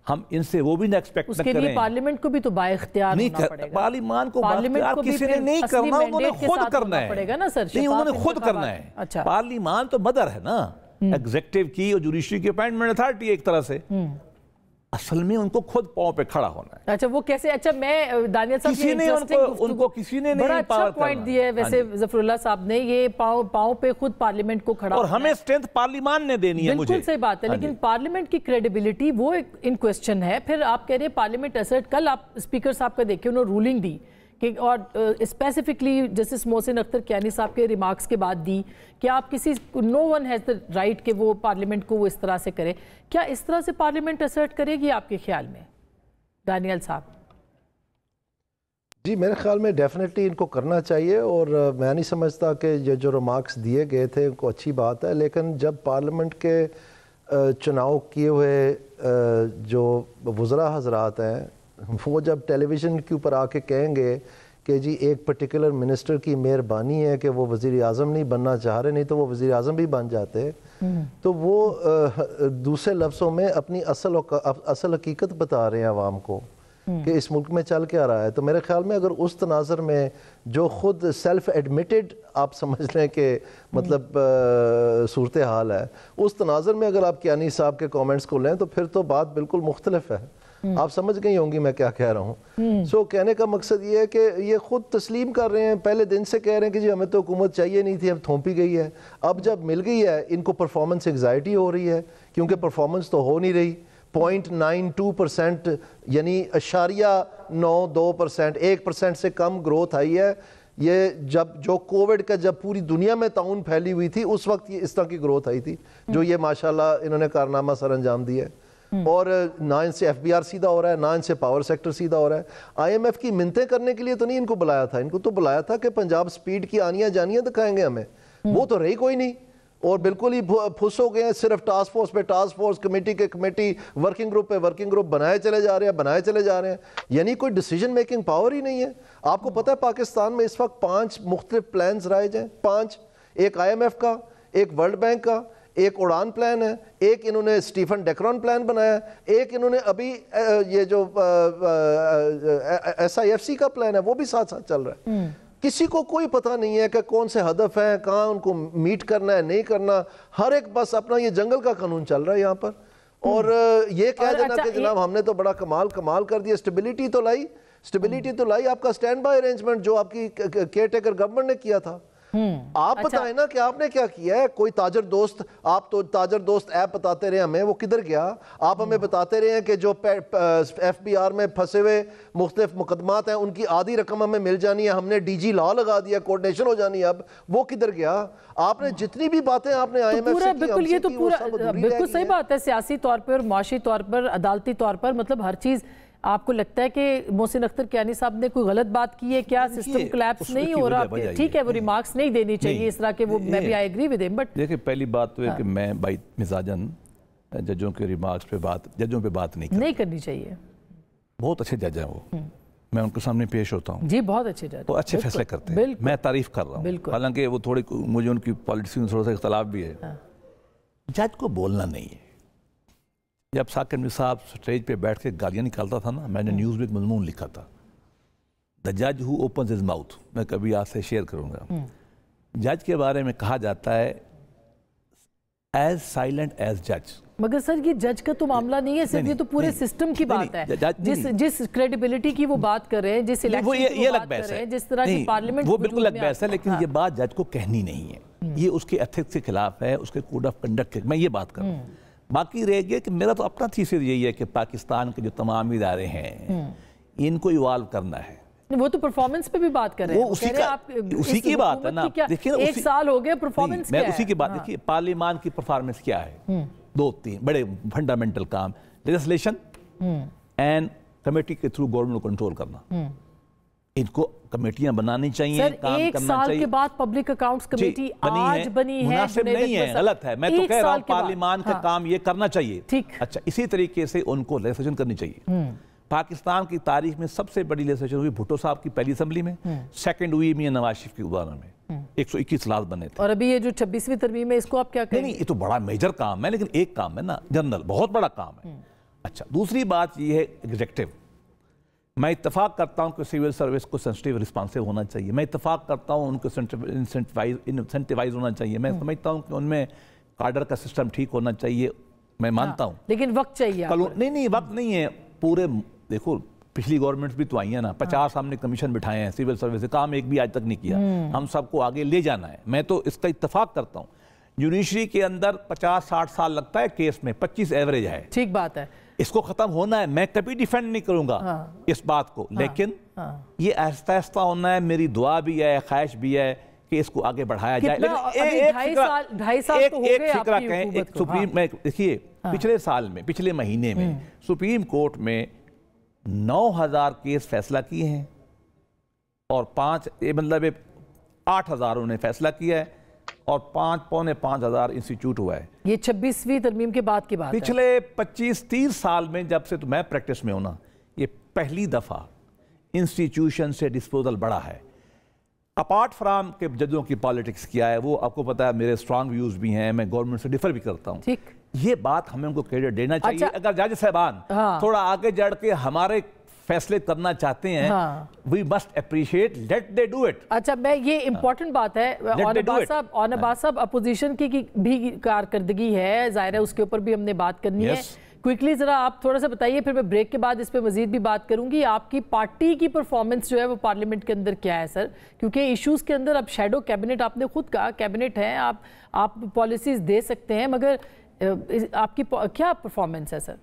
हम इनसे वो भी ना एक्सपेक्ट उसके लिए पार्लियामेंट को भी तो बाइख्तियार होना पड़ेगा। पार्लियामान को किसी ने नहीं करना, उन्होंने खुद करना है। पड़ेगा ना सर, नहीं, उन्होंने खुद करना है। अच्छा, पार्लियामान तो मदर है ना एग्जेक्टिव की, और जुडिशरी की अपॉइंटमेंट अथॉरिटी एक तरह से। असल में उनको खुद पाँव पे खड़ा होना है। अच्छा वो कैसे? अच्छा मैं दानियल साहब किसी ने उनको किसी ने बड़ा अच्छा पॉइंट दिया है वैसे ज़फरुल्लाह साहब ने, ये पाँव पे खुद पार्लियामेंट को खड़ा, और हमें स्ट्रेंथ पार्लियामान ने देनी है। बिल्कुल सही बात है, लेकिन पार्लियामेंट की क्रेडिबिलिटी वो इन क्वेश्चन है। फिर आप कह रहे हैं पार्लियामेंट असर्ट, कल आप स्पीकर साहब का देखिए उन्होंने रूलिंग दी कि, और स्पेसिफिकली जस्टिस मोहसिन अख्तर कियानी साहब के रिमार्क्स के बाद दी कि आप किसी, no one has the right कि वो पार्लियामेंट को वो इस तरह से करे। क्या इस तरह से पार्लियामेंट असर्ट करेगी आपके ख्याल में दानियल साहब? जी मेरे ख्याल में डेफिनेटली इनको करना चाहिए, और मैं नहीं समझता कि ये जो रिमार्क्स दिए गए थे उनको अच्छी बात है, लेकिन जब पार्लियामेंट के चुनाव किए हुए जो वज़रा हज़रात हैं वो जब टेलीविज़न के ऊपर आके कहेंगे कि जी एक पर्टिकुलर मिनिस्टर की मेहरबानी है कि वो वज़ीर आज़म नहीं बनना चाह रहे, नहीं तो वो वज़ीर आज़म भी बन जाते, तो वो दूसरे लफ्ज़ों में अपनी असल हकीकत बता रहे हैं आवाम को कि इस मुल्क में चल क्या रहा है। तो मेरे ख्याल में अगर उस तनाज़र में जो खुद सेल्फ एडमिटेड आप समझ लें कि मतलब सूरत हाल है, उस तनाज़र में अगर आप कियानी साहब के कमेंट्स को लें तो फिर तो बात बिल्कुल मुख्तलिफ है। आप समझ गई होंगी मैं क्या कह रहा हूँ। सो कहने का मकसद ये है कि ये खुद तस्लीम कर रहे हैं, पहले दिन से कह रहे हैं कि जी हमें तो हुकूमत चाहिए नहीं थी, अब थोपी गई है, अब जब मिल गई है इनको परफॉर्मेंस एग्जाइटी हो रही है क्योंकि परफॉर्मेंस तो हो नहीं रही। 0.92% यानी 0.92%, 1% से कम ग्रोथ आई है। ये जब जो कोविड का जब पूरी दुनिया में ताउन फैली हुई थी उस वक्त ये इस तरह की ग्रोथ आई थी, जो ये माशाल्लाह इन्होंने कारनामा सर अंजाम दिया है। और ना इनसे FBR सीधा हो रहा है, ना इनसे पावर सेक्टर सीधा हो रहा है। IMF की मिन्नतें करने के लिए तो नहीं इनको बुलाया था, इनको तो बुलाया था कि पंजाब स्पीड की आनियां जानियां दिखाएंगे हमें, वो तो रही कोई नहीं, और बिल्कुल ही फुस हो गए हैं। सिर्फ टास्क फोर्स पे टास्क फोर्स, कमेटी के कमेटी, वर्किंग ग्रुप पे वर्किंग ग्रुप बनाए चले जा रहे हैं, यानी कोई डिसीजन मेकिंग पावर ही नहीं है। आपको पता है पाकिस्तान में इस वक्त 5 मुख्तलिफ प्लान्स राइज हैं, 5, एक IMF का, एक वर्ल्ड बैंक का, एक उड़ान प्लान है, एक इन्होंने स्टीफन डेक्रॉन प्लान बनाया, एक इन्होंने अभी ये जो SIFC का प्लान है वो भी साथ साथ चल रहा है। किसी को कोई पता नहीं है कि कौन से हदफ हैं, कहाँ उनको मीट करना है, नहीं करना, हर एक बस अपना ये जंगल का कानून चल रहा है यहाँ पर। और ये कह देना कि जनाब हमने तो बड़ा कमाल कर दिया, स्टेबिलिटी तो लाई, आपका स्टैंड बाय अरेंजमेंट जो आपकी केयर टेकर गवर्नमेंट ने किया था। आप बताएं ना कि आपने क्या किया है। कोई ताजर दोस्त, आप तो ताजर दोस्त ऐप बताते रहे हमें, वो किधर गया? आप हमें बताते रहे हैं कि जो FBR में फंसे हुए मुख्तलिफ मुकदमात हैं उनकी आधी रकम हमें मिल जानी है, हमने DG लॉ लगा दिया, कोऑर्डिनेशन हो जानी है, अब वो किधर गया? आपने जितनी भी बातें आपने IMF से की, बिल्कुल ये तो पूरा बिल्कुल सही बात है, सियासी तौर पर, माशी तौर पर, अदालती तौर पर, मतलब हर चीज़। आपको लगता है कि मोहसिन अख्तर कियानी साहब ने कोई गलत बात की है क्या? सिस्टम कोलैप्स नहीं हो रहा? ठीक है वो रिमार्क्स नहीं देनी चाहिए इस तरह के, वो मैं भी I agree with him, but देखिए पहली बात तो है कि मैं बाई मिजाजन जजों के रिमार्क्स पे बात नहीं करनी चाहिए। बहुत अच्छे जज हैं वो, मैं उनके सामने पेश होता हूँ जी, बहुत अच्छे जज, तो अच्छे फैसले करते हैं, मैं तारीफ कर रहा हूँ। हालांकि वो थोड़ी मुझे उनकी पॉलिटिक्स में थोड़ा सा इख्तलाफ भी है। जज को बोलना नहीं है। जब साकिब नकवी साहब स्टेज पे बैठ के गालियाँ निकालता था ना, मैंने न्यूज़ में एक मजमून लिखा था, द जज हु ओपन्स हिज माउथ, मैं कभी आज से शेयर करूँगा। जज के बारे में कहा जाता है एज साइलेंट एज जज। मगर सर ये जज का तो मामला नहीं है, सिर्फ ये तो पूरे सिस्टम की बात है। जिस क्रेडिबिलिटी की वो बात कर रहे हैं, जिस इलेक्शन की वो बात कर रहे हैं, जिस तरह की पार्लियामेंट, वो बिल्कुल अलग बहस है, लेकिन ये बात जज को कहनी नहीं है, ये उसके एथिक्स के खिलाफ है, उसके कोड ऑफ कंडक्ट के, मैं ये बात कर रहा हूँ। बाकी रह गया कि मेरा तो अपना थीसिस यही है कि पाकिस्तान के जो तमाम इदारे हैं इनको इवॉल्व करना है। वो तो परफॉर्मेंस पे भी बात कर रहे हैं, उसी की बात है ना। देखिए एक साल हो गया, परफॉर्मेंस मैं उसी की बात, देखिए पार्लियामान की परफॉर्मेंस क्या है, 2-3 बड़े फंडामेंटल काम, लेजिस्लेशन एंड कमेटी के थ्रू गवर्नमेंट को कंट्रोल करना। इनको कमेटियां बनानी चाहिए, सर, काम एक करना साल चाहिए। के बाद पब्लिक अकाउंट्स कमेटी आज बनी है, मुनासिब नहीं है, गलत है। मैं तो कह रहा हूँ पार्लियामान का काम ये करना चाहिए, ठीक। अच्छा, इसी तरीके से उनको लेजिस्लेशन करनी चाहिए। पाकिस्तान की तारीख में सबसे बड़ी लेजिस्लेशन हुई भुट्टो साहब की पहली असेंबली में, सेकंड हुई मियां नवाज शरीफ की उदाहरण में, 121 लाख बने थे। और अभी ये जो 26वीं तरमीम है, इसको आप क्या कहेंगे? नहीं, ये तो बड़ा मेजर काम है, लेकिन एक काम है ना जनरल, बहुत बड़ा काम है। अच्छा, दूसरी बात ये है एग्जीक्यूटिव। मैं इत्तेफाक करता हूं कि सिविल सर्विस को सेंसिटिव रिस्पॉन्सिव होना चाहिए, मैं इत्तेफाक करता हूं उनको इंसेंटिवाइज होना चाहिए, मैं समझता हूं कि उनमें कार्डर का सिस्टम ठीक होना चाहिए, मैं मानता हूँ, लेकिन वक्त चाहिए। नहीं वक्त नहीं है। पूरे देखो पिछली गवर्नमेंट्स भी तो आई है ना, 50 हमने कमीशन बिठाए हैं सिविल सर्विस से, काम एक भी आज तक नहीं किया। हम सबको आगे ले जाना है। मैं तो इसका इत्तेफाक करता हूँ, जुडिशरी के अंदर 50-60 साल लगता है केस में, 25 एवरेज है। ठीक बात है, इसको खत्म होना है। मैं कभी डिफेंड नहीं करूंगा इस बात को, लेकिन ये आहिस्ता आहिस्ता होना है। मेरी दुआ भी है, ख्वाहिश भी है कि इसको आगे बढ़ाया जाए। लेकिन 2.5 साल तो हो गए फिक्रा कहें, एक सुप्रीम में देखिए पिछले साल में, पिछले महीने में सुप्रीम कोर्ट में 9,000 केस फैसला किए हैं और 8,000 उन्होंने फैसला किया है और 5,000 इंस्टीट्यूट हुआ है। ये 26वीं तरमीम के बाद की बात है। पिछले 25-30 साल में जब से तो मैं प्रैक्टिस में हूं ना, ये पहली दफा इंस्टीट्यूशन से डिस्पोजल बढ़ा है। अपार्ट फ्राम के जजों की पॉलिटिक्स किया है, वो आपको पता है मेरे स्ट्रांग व्यूज भी हैं, मैं गवर्नमेंट से डिफर भी करता हूं। ठीक, ये बात हमें उनको क्रेडिट देना चाहिए। अच्छा, अगर जज साहबान थोड़ा आगे जड़ के हमारे फैसले करना चाहते हैं, we must appreciate, let they do it. अच्छा, मैं ये इंपॉर्टेंट बात है, ऑनबाज साहब अपोजिशन की भी कारकर्दगी है, जाहिर है उसके ऊपर भी हमने बात करनी है। क्विकली जरा आप थोड़ा सा बताइए, फिर मैं ब्रेक के बाद इस पे मजीद भी बात करूंगी। आपकी पार्टी की परफॉर्मेंस जो है वो पार्लियामेंट के अंदर क्या है सर? क्योंकि इश्यूज के अंदर अब शैडो कैबिनेट, आपने खुद कहा कैबिनेट है, आप पॉलिसीज दे सकते हैं, मगर आपकी क्या परफॉर्मेंस है सर?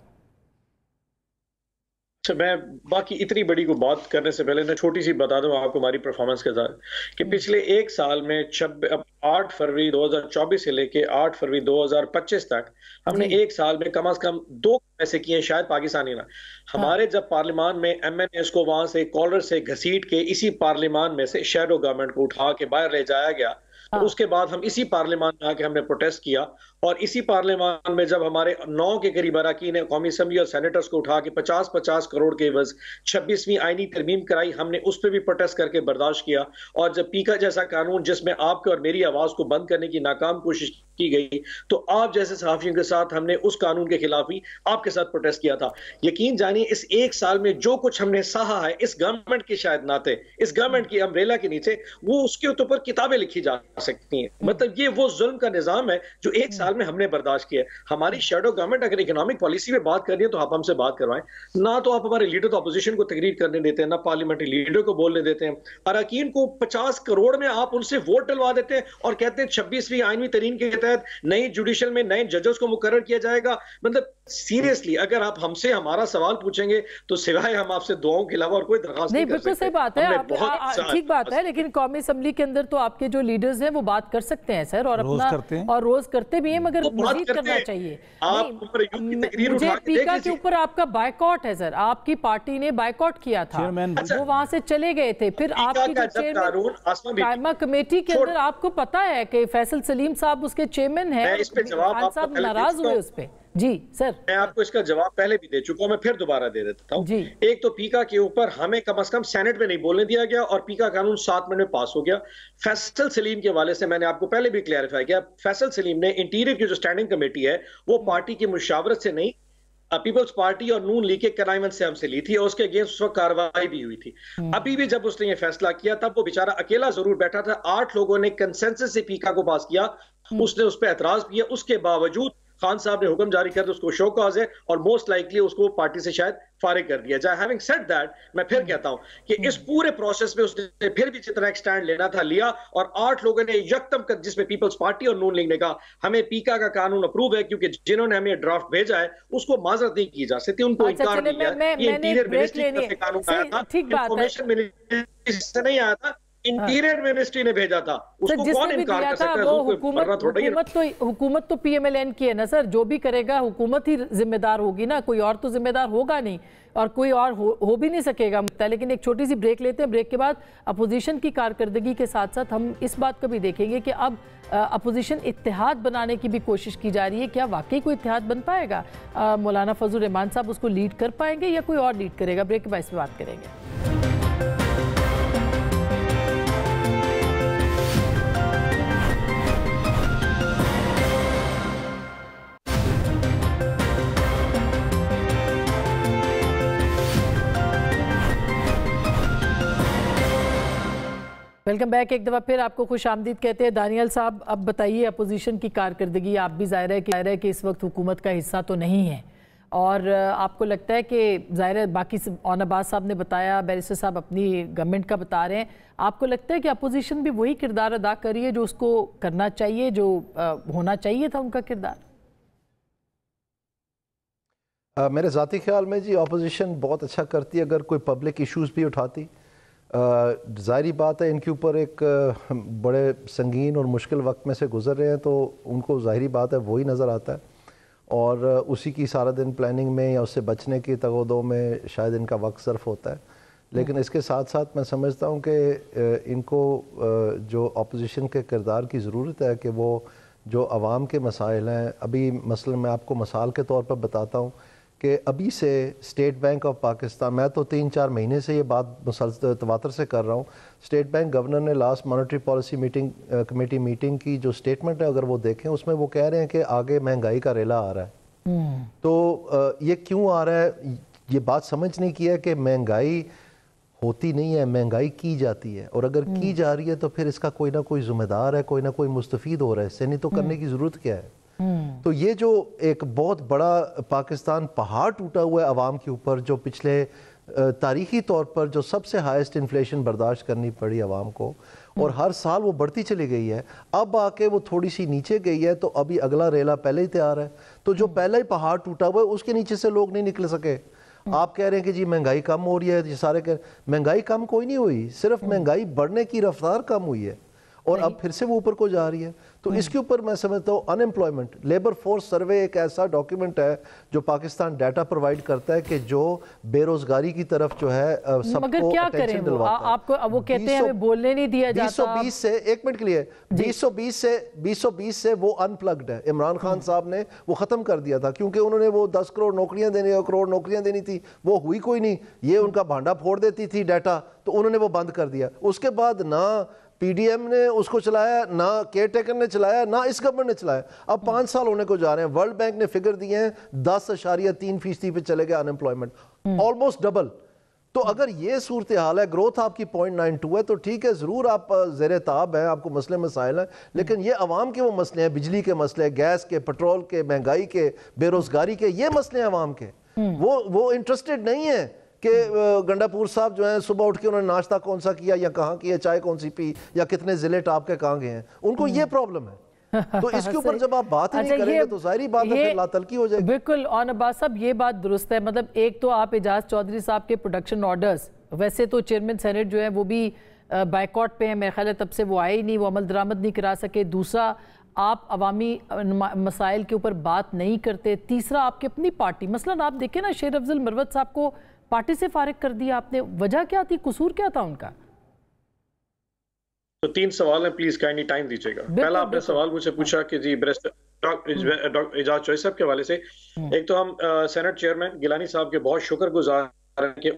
अच्छा, मैं बाकी इतनी बड़ी को बात करने से पहले मैं छोटी सी बता दूं आपको हमारी परफॉर्मेंस के साथ कि पिछले एक साल में 8 फरवरी 2024 से लेके 8 फरवरी 2025 तक हमने एक साल में कम से कम 2 ऐसे किए, शायद पाकिस्तानी ना। हमारे जब पार्लियामान में MNAs को वहां से कॉलर से घसीट के इसी पार्लियामान में से शैडो गवर्नमेंट को उठा के बाहर ले जाया गया, तो उसके बाद हम इसी पार्लियामान में आके हमने प्रोटेस्ट किया और इसी पार्लियामान में जब हमारे 9 के करीब अरकान ने कौमी असम्बली और सेनेटर्स को उठा के 50-50 करोड़ के एवज 26वीं आईनी तरमीम कराई, हमने उस पर भी प्रोटेस्ट करके बर्दाश्त किया। और जब पीका जैसा कानून जिसमें आपके और मेरी आवाज को बंद करने की नाकाम कोशिश की गई, तो आप जैसे सहाफियों के साथ हमने उस कानून के खिलाफ ही आपके साथ प्रोटेस्ट किया था। यकीन जानिए इस एक साल में जो कुछ हमने सहा है, इस गवर्नमेंट के शायद नाते, इस गवर्नमेंट की अम्ब्रेला के नीचे, वो उसके ऊपर किताबें लिखी जा सकती हैं। मतलब ये वो जुल्म का निजाम है जो एक साल में हमने बर्दाश्त किया है। हमारी शैडो गवर्नमेंट अगर इकोनॉमिक पॉलिसी में बात कर रही है तो आप हमसे बात करवाएं ना, तो आप हमारे लीडर तो अपोजिशन को तकरीर करने देते हैं ना, पार्लियामेंट्री लीडर को बोलने देते हैं। अरकान को 50 करोड़ में आप उनसे वोट डलवा देते हैं और कहते हैं 26वीं आईनी तरीन के तहत नई जुडिशल में नए जजेस को मुकर्रर किया जाएगा। मतलब सीरियसली अगर आप हमसे हमारा सवाल पूछेंगे तो सिवाय हम आपसे दुआओं के अलावा और कोई दरखास्त नहीं कर सकते। बिल्कुल सही बात है, ठीक बात है, लेकिन कौमी असम्बली के अंदर तो आपके जो लीडर्स हैं वो बात कर सकते हैं सर, और अपना और रोज करते भी हैं, मगर मजीद करना चाहिए। मुझे पीका के ऊपर आपका बायकॉट है सर, आपकी पार्टी ने बायकॉट किया था, वो वहां से चले गए थे। फिर आपकी जो चेयरमैन कायमा कमेटी के अंदर आपको पता है कि फैसल सलीम साहब उसके चेयरमैन है, खान साहब नाराज हुए उस पे। जी सर, मैं आपको इसका जवाब पहले भी दे चुका हूं, मैं फिर दोबारा दे देता हूं। एक तो पीका के ऊपर हमें कम से कम सेनेट में नहीं बोलने दिया गया और पीका कानून 7 मिनट में पास हो गया। फैसल सलीम के हवाले से मैंने आपको पहले भी क्लैरिफाई किया, फैसल सलीम ने इंटीरियर की जो स्टैंडिंग कमेटी है वो पार्टी की मुशावरत से नहीं, पीपल्स पार्टी और नून लीग के कनाइमेंट से हमसे ली थी और उसके अगेंस्ट उस वक्त कार्रवाई भी हुई थी। अभी भी जब उसने ये फैसला किया तब वो बेचारा अकेला जरूर बैठा था, 8 लोगों ने कंसेंसस से पीका को पास किया, उसने उस पर एतराज किया, उसके बावजूद खान साहब ने हुक्म जारी कर दिया, उसको शो कॉज है और मोस्ट लाइकली उसको पार्टी से शायद फारिग कर दिया जाए। हैविंग सेड दैट, मैं फिर कहता हूं कि इस पूरे प्रोसेस में उसने फिर भी जितना एक स्टैंड लेना था लिया और 8 लोगों ने यकदम, जिसमें पीपल्स पार्टी और नून लीग ने कहा हमें पीका का कानून अप्रूव है क्योंकि जिन्होंने हमें ड्राफ्ट भेजा है उसको माजरत नहीं की जा सकती, उनको इनकार नहीं किया। ये इंटीरियर मिनिस्ट्री से कानून आया था, इंफॉर्मेशन मिनिस्ट्री से नहीं आया था, इंटीरियर मिनिस्ट्री ने भेजा था, उसको कौन इनकार कर सकता है? हुकूमत तो PMLN की है ना सर, जो भी करेगा हुकूमत ही जिम्मेदार होगी ना, कोई और तो जिम्मेदार होगा नहीं और कोई और हो भी नहीं सकेगा। लेकिन एक छोटी सी ब्रेक लेते हैं, ब्रेक के बाद अपोजिशन की कारकर्दगी के साथ साथ हम इस बात का भी देखेंगे कि अब अपोजिशन इत्तेहाद बनाने की भी कोशिश की जा रही है, क्या वाकई कोई इत्तेहाद बन पाएगा? मौलाना फजल रहमान साहब उसको लीड कर पाएंगे या कोई और लीड करेगा? ब्रेक के बाद इस पर बात करेंगे। Welcome back. ایک دفعہ پھر آپ کو خوش آمدید کہتے ہیں. دانیال صاحب, اب بتائیے اپوزیشن کی کارکردگی, آپ بھی ظاہر ہے کہ اس وقت حکومت کا حصہ تو نہیں ہے, اور آپ کو لگتا ہے کہ ظاہر ہے باقی اون عباس صاحب نے بتایا, بیرسٹر صاحب اپنی گورنمنٹ کا بتا رہے ہیں, آپ کو لگتا ہے کہ اپوزیشن بھی وہی کردار ادا کر رہی ہے جو اس کو کرنا چاہیے, جو ہونا چاہیے تھا ان کا کردار؟ میرے ذاتی خیال میں جی اپوزیشن بہت اچھا کرتی ہے اگر کوئی پبلک ایشوز بھی اٹھاتی. ظاہری بات ہے ان کے اوپر ایک بڑے سنگین اور مشکل وقت میں سے گزر رہے ہیں, تو ان کو ظاہری بات ہے وہی نظر آتا ہے, اور اسی کی سارا دن پلاننگ میں یا اس سے بچنے کی تغودوں میں شاید ان کا وقت صرف ہوتا ہے. لیکن اس کے ساتھ ساتھ میں سمجھتا ہوں کہ ان کو جو اپوزیشن کے کردار کی ضرورت ہے کہ وہ جو عوام کے مسائل ہیں, ابھی مثلا میں آپ کو مثال کے طور پر بتاتا ہوں کہ ابھی سے اسٹیٹ بینک آف پاکستان, میں تو 3-4 مہینے سے یہ بات مسلسل تواتر سے کر رہا ہوں, اسٹیٹ بینک گورنر نے last monetary policy committee meeting کی جو سٹیٹمنٹ ہے اگر وہ دیکھیں اس میں وہ کہہ رہے ہیں کہ آگے مہنگائی کا ریلا آ رہا ہے. تو یہ کیوں آ رہا ہے, یہ بات سمجھ نہیں کیا کہ مہنگائی ہوتی نہیں ہے, مہنگائی کی جاتی ہے, اور اگر کی جا رہی ہے تو پھر اس کا کوئی نہ کوئی ذمہ دار ہے, کوئی نہ کوئی مستفید ہو رہا ہے, اس سے نہیں تو کرنے کی ضرورت کیا ہے. تو یہ جو ایک بہت بڑا پاکستان پہاڑ ٹوٹا ہوا ہے عوام کے اوپر, جو پچھلے تاریخی طور پر جو سب سے ہائیسٹ انفلیشن برداشت کرنی پڑی عوام کو, اور ہر سال وہ بڑھتی چلی گئی ہے, اب آ کے وہ تھوڑی سی نیچے گئی ہے, تو ابھی اگلا ریلا پہلے ہی تیار ہے. تو جو پہلا ہی پہاڑ ٹوٹا ہوا ہے اس کے نیچے سے لوگ نہیں نکل سکے. آپ کہہ رہے ہیں کہ جی مہنگائی کم ہو رہی ہے, یہ سارے مہنگائی کم کوئی نہیں ہوئی, صرف مہنگائی بڑھنے کی رفتار کم ہوئی ہے, اور اب پھر سے وہ اوپر کو جا رہی ہے. تو اس کے اوپر میں سمجھتا ہوں ان امپلائمنٹ لیبر فورس سروے ایک ایسا ڈاکیومنٹ ہے جو پاکستان ڈیٹا پرووائڈ کرتا ہے کہ جو بے روزگاری کی طرف جو ہے سب کو اٹینشن دلواتا ہے. آپ کو وہ کہتے ہیں ہمیں بولنے نہیں دیا جاتا. 2020 سے ایک منٹ کے لیے 2020 سے وہ ان پلگڈ ہے. عمران خان صاحب نے وہ ختم کر دیا تھا کیونکہ انہوں نے وہ 10 کروڑ نوکریاں دینی تھی, وہ ہوئی کوئی نہیں, یہ ان کا بھانڈا پھوڑ دیتی تھی ڈیٹا, تو انہوں نے وہ بند کر دیا. اس کے بعد نہ پی ڈی ایم نے اس کو چلایا, نہ کیئر ٹیکر نے چلایا, نہ اس گورنمنٹ نے چلایا. اب 5 سال ہونے کو جا رہے ہیں. ورلڈ بینک نے فگر دیے ہیں 10.3% پہ چلے گئے ان امپلائمنٹ, آلموسٹ ڈبل. تو اگر یہ صورتحال ہے, گروتھ آپ کی 0.92 ہے, تو ٹھیک ہے ضرور آپ زیر تاب ہیں, آپ کو مسئلے مسائل ہیں, لیکن یہ عوام کے وہ مسئلے ہیں, بجلی کے مسئلے, گیس کے, پٹرول کے, مہنگائی کے, بے روزگاری کے, یہ مسئلے ہیں عوام کے. وہ انٹرسٹڈ نہیں ہیں کہ گنڈا پور صاحب جو ہیں صبح اٹھ کے انہوں نے ناشتہ کون سا کیا, یا کہاں کیا, چائے کون سی پی, یا کتنے ضلع ٹاپ کے کہاں گئے ہیں. ان کو یہ پرابلم ہے. تو اس کے اوپر جب آپ بات نہیں کریں گے تو ظاہری بات ہے پھر لا تلکی ہو جائے گی. بالکل اون عباس صاحب یہ بات درست ہے. مطلب ایک تو آپ اعجاز چودھری صاحب کے پروڈکشن آرڈرز, ویسے تو چیئرمین سینٹ جو ہیں وہ بھی بائیکاٹ پہ ہیں, میرے خیال ہے تب سے وہ آئے ہی نہیں, وہ عمل درآمد نہیں کرا سکے. دوسرا آپ عوامی مسائل کے اوپر بات نہیں کرتے. تیسرا آپ کی اپنی پارٹی, مثلاً آپ دیکھیں نا شیر افضل مروت صاحب کو پارٹی سے فارغ کر دیا آپ نے, وجہ کیا تھی, قصور کیا تھا ان کا؟ تو 3 سوال ہیں, پلیز کائنڈلی ٹائم دیجیے گا. پہلا آپ نے سوال مجھ سے پوچھا کہ جی ڈاکٹر اعجاز چودھری صاحب کے حوالے سے. ایک تو ہم سینٹ چیئرمین گیلانی صاحب کے بہت شکر گزار ہیں کہ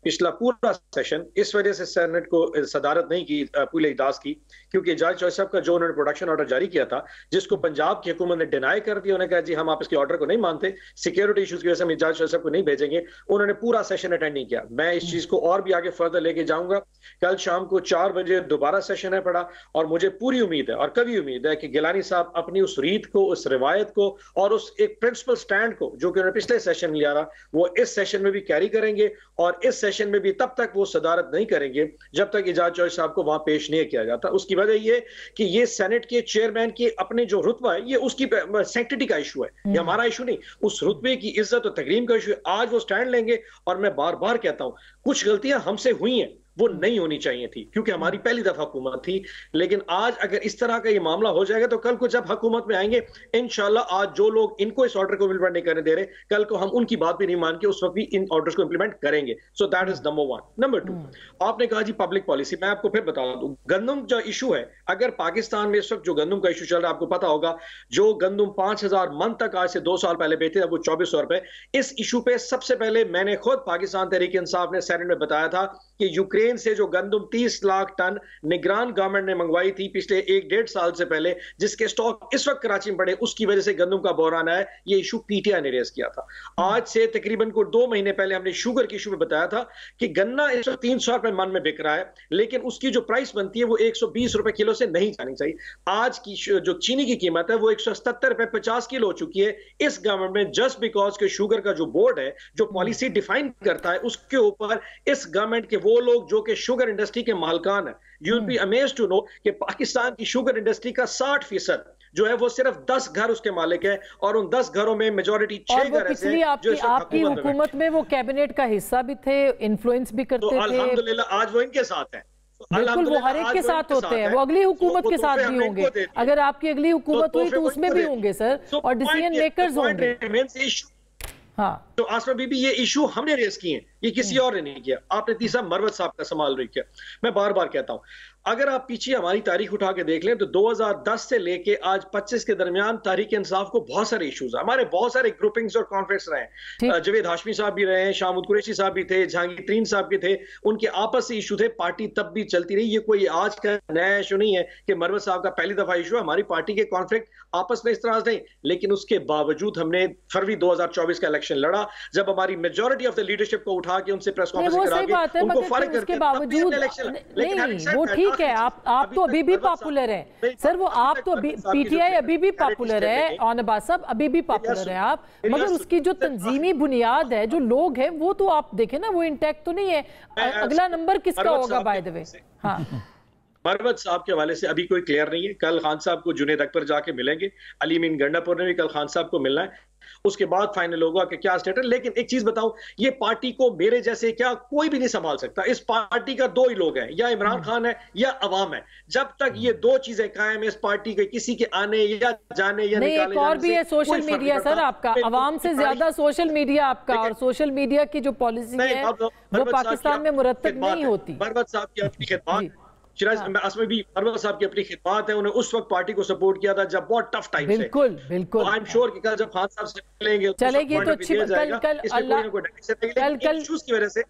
پچھلا پورا سیشن اس وجہ سے سینٹ کو صدارت نہیں کی پورے اجلاس کی, کیونکہ اعجاز چودھری صاحب کا جو انہوں نے پروڈکشن آرڈر جاری کیا تھا, جس کو پنجاب کی حکومت نے ڈینائی کر دیا, انہوں نے کہا جی ہم آپ اس کے آرڈر کو نہیں مانتے, سیکیورٹی ایشوز کی وجہ سے ہم اعجاز چودھری صاحب کو نہیں بھیجیں گے. انہوں نے پورا سیشن اٹینڈ نہیں کیا. میں اس چیز کو اور بھی آگے فردر لے کے جاؤں گا. کل شام کو 4 بجے دوبارہ سیشن ہے پڑا, اور مجھے پوری امید ہے اور کبھی امید ہے کہ گیلانی صاحب اپنی اس ریت کو, اس روایت کو, اور اس ایک پرنسپل سٹینڈ کو جو کہ انہوں نے پچھلے سیشن میں لیا رہا, وہ اس سیشن میں بھی کیری کریں گے. اور اس سیشن میں بھی تب تک وہ صدارت نہیں کریں گے جب تک اعجاز چودھری صاحب کو وہاں پیش نہیں کیا جاتا. اس کی وجہ یہ کہ یہ سینٹ کے چیئرمین کے اپنے جو رتبہ ہے, یہ اس کی سینکٹیٹی کا ایشو ہے, یہ ہمارا ایشو نہیں, اس رتبے کی عزت اور تکریم کا ایشو ہے. آج وہ سٹینڈ لیں گے, اور میں بار بار کہتا ہوں کچھ غلطیاں ہم سے ہوئی ہیں, وہ نہیں ہونی چاہیے تھی کیونکہ ہماری پہلی دفعہ حکومت تھی. لیکن آج اگر اس طرح کا یہ معاملہ ہو جائے گا تو کل کو جب حکومت میں آئیں گے انشاءاللہ, آج جو لوگ ان کو اس آرڈر کو امپلیمنٹ نہیں کرنے دے رہے, کل کو ہم ان کی بات بھی نہیں مان کے اس وقت بھی ان آرڈرز کو امپلیمنٹ کریں گے. So that is number 1. Number 2, آپ نے کہا جی پبلک پالیسی. میں آپ کو پھر بتا دوں, گندم جو ایشو ہے, اگر پاکستان میں اس وقت جو گندم کا ایشو چل رہا ہے, آپ کو پتا ہوگا جو گندم 5000 من تک آج سے 2 سال پہلے بیچتے تھے وہ 2400 روپے. اس ایشو پہ سب سے پہلے میں نے خود پاکستان تحریک انصاف نے سینٹ میں بتایا تھا کہ یوکرین سے جو گندم 30 لاکھ ٹن نگران گورنمنٹ نے منگوائی تھی پچھلے 1-1.5 سال سے پہلے، جس کے سٹاک اس وقت کراچی میں پڑے، اس کی وجہ سے گندم کا بحران ہے، یہ ایشو پی ٹی آئی نے ریز کیا تھا۔ آج سے تقریباً 2 مہینے پہلے ہم نے شوگر کی ایشو میں بتایا تھا کہ گنا اس وقت 300 روپے من میں بک رہا ہے، لیکن اس کی جو پرائس بنتی ہے وہ 120 روپے کلو سے نہیں جانی چاہیے۔ آج کی جو چینی کی قیمت ہے وہ 170 روپے 50 کلو ہو چکی ہے اس گورنمنٹ میں، جسٹ بیکاز کہ شوگر کا جو بورڈ ہے جو پالیسی ڈیفائن کرتا ہے اس کے اوپر اس گورنمنٹ کے وہ لوگ جو کہ شوگر انڈسٹری کے مالکان ہیں، you will be amazed to know کہ پاکستان کی شوگر انڈسٹری کا 60% جو ہے وہ صرف 10 گھر اس کے مالک ہیں، اور ان 10 گھروں میں میجورٹی 6 گھر ایسے ہیں جو اس وقت آپ کی حکومت میں وہ کیبنٹ کا حصہ بھی تھے، انفلوئنس بھی کرتے تھے۔ الحمدللہ آج وہ ان کے ساتھ ہیں، بالکل وہ ہر ایک کے ساتھ ہوتے ہیں، وہ اگلی حکومت کے ساتھ بھی ہوں گے، اگر آپ کی اگلی حکومت ہوئی تو اس میں بھی ہوں گے سر، اور ڈیسیژن میکرز ہوں گے۔ ہاں تو آسمہ بی بی، یہ ایشو ہم نے ریز کیے ہیں، یہ کسی اور نے نہیں کیا۔ آپ نے تیسرا مروت صاحب کا سوال رکھ کیا، میں بار بار کہتا ہوں اگر آپ پیچھے ہماری تاریخ اٹھا کے دیکھ لیں تو 2010 سے لے کے آج 25 کے درمیان تحریک انصاف کو بہت سارے ایشوز ہیں، ہمارے بہت سارے گروپنگز اور کانفلکٹس رہے ہیں، جوید ہاشمی صاحب بھی رہے ہیں، شاہ محمود قریشی صاحب بھی تھے، جہانگیر ترین صاحب بھی تھے، ان کے آپس سے ایشو تھے، پارٹی تب بھی چلتی رہی۔ یہ کوئی آج کا نیا ایشو نہیں ہے کہ مروت صاحب کا پہلی دفعہ ایشو ہے، ہماری پارٹی کے کانفلکٹ آپس میں اس طرح نہیں، لیکن اس کے باوجود ہم نے فروری 2024 کا الیکشن لڑا، جب ہماری میجورٹی آف دا لیڈرشپ کو اٹھا کے ان سے پریس کانفرنس کرا کے ان کو فارغ کر کے باوجود نہیں، وہ ٹھیک ہے، آپ تو ابھی بھی پاپولر ہے سر، وہ آپ تو پی ٹی آئی ابھی بھی پاپولر ہے، آن عباس صاحب ابھی بھی پاپولر ہے آپ، مگر اس کی جو تنظیمی بنیاد ہے، جو لوگ ہیں، وہ تو آپ دیکھیں نا، وہ انٹیکٹ تو نہیں ہے۔ اگلا نمبر کس کا ہوگا بائی دی وے؟ ہاں مروت صاحب کے حوالے سے ابھی کوئی کلیئر نہیں ہے، کل خان صاحب کو جنید اکبر جا کے ملیں گے، علی امین گنڈاپور نے بھی کل خان صاحب کو ملنا ہے، اس کے بعد فائنل ہوگا کہ کیا سٹیٹ ہے۔ لیکن ایک چیز بتاؤں، یہ پارٹی کو میرے جیسے کیا کوئی بھی نہیں سنبھال سکتا، اس پارٹی کا 2 ہی لوگ ہیں، یا عمران خان ہے یا عوام ہے۔ جب تک یہ 2 چیزیں قائم ہیں اس پارٹی کے، کسی کے آنے یا جانے یا نکالے جانے سے ایک اور بھی ہے سوشل میڈیا سر، آپ کا عوام سے زیادہ سوشل میڈیا آپ کا، اور سوشل میڈیا کی جو پالیسی ہے وہ پاکستان میں مرتب نہیں ہوتی۔ مروت صاحب کی اپنی خدمات، اسمیں بھی مروت صاحب کی اپنی خدمات ہیں، انہیں اس وقت پارٹی کو سپورٹ کیا تھا جب بہت ٹف ٹائم سے، بالکل بالکل، آئی ایم شور کہ کل جب خان صاحب سے ملیں گے چلے گی تو اچھی، کل ایشوز کی وجہ سے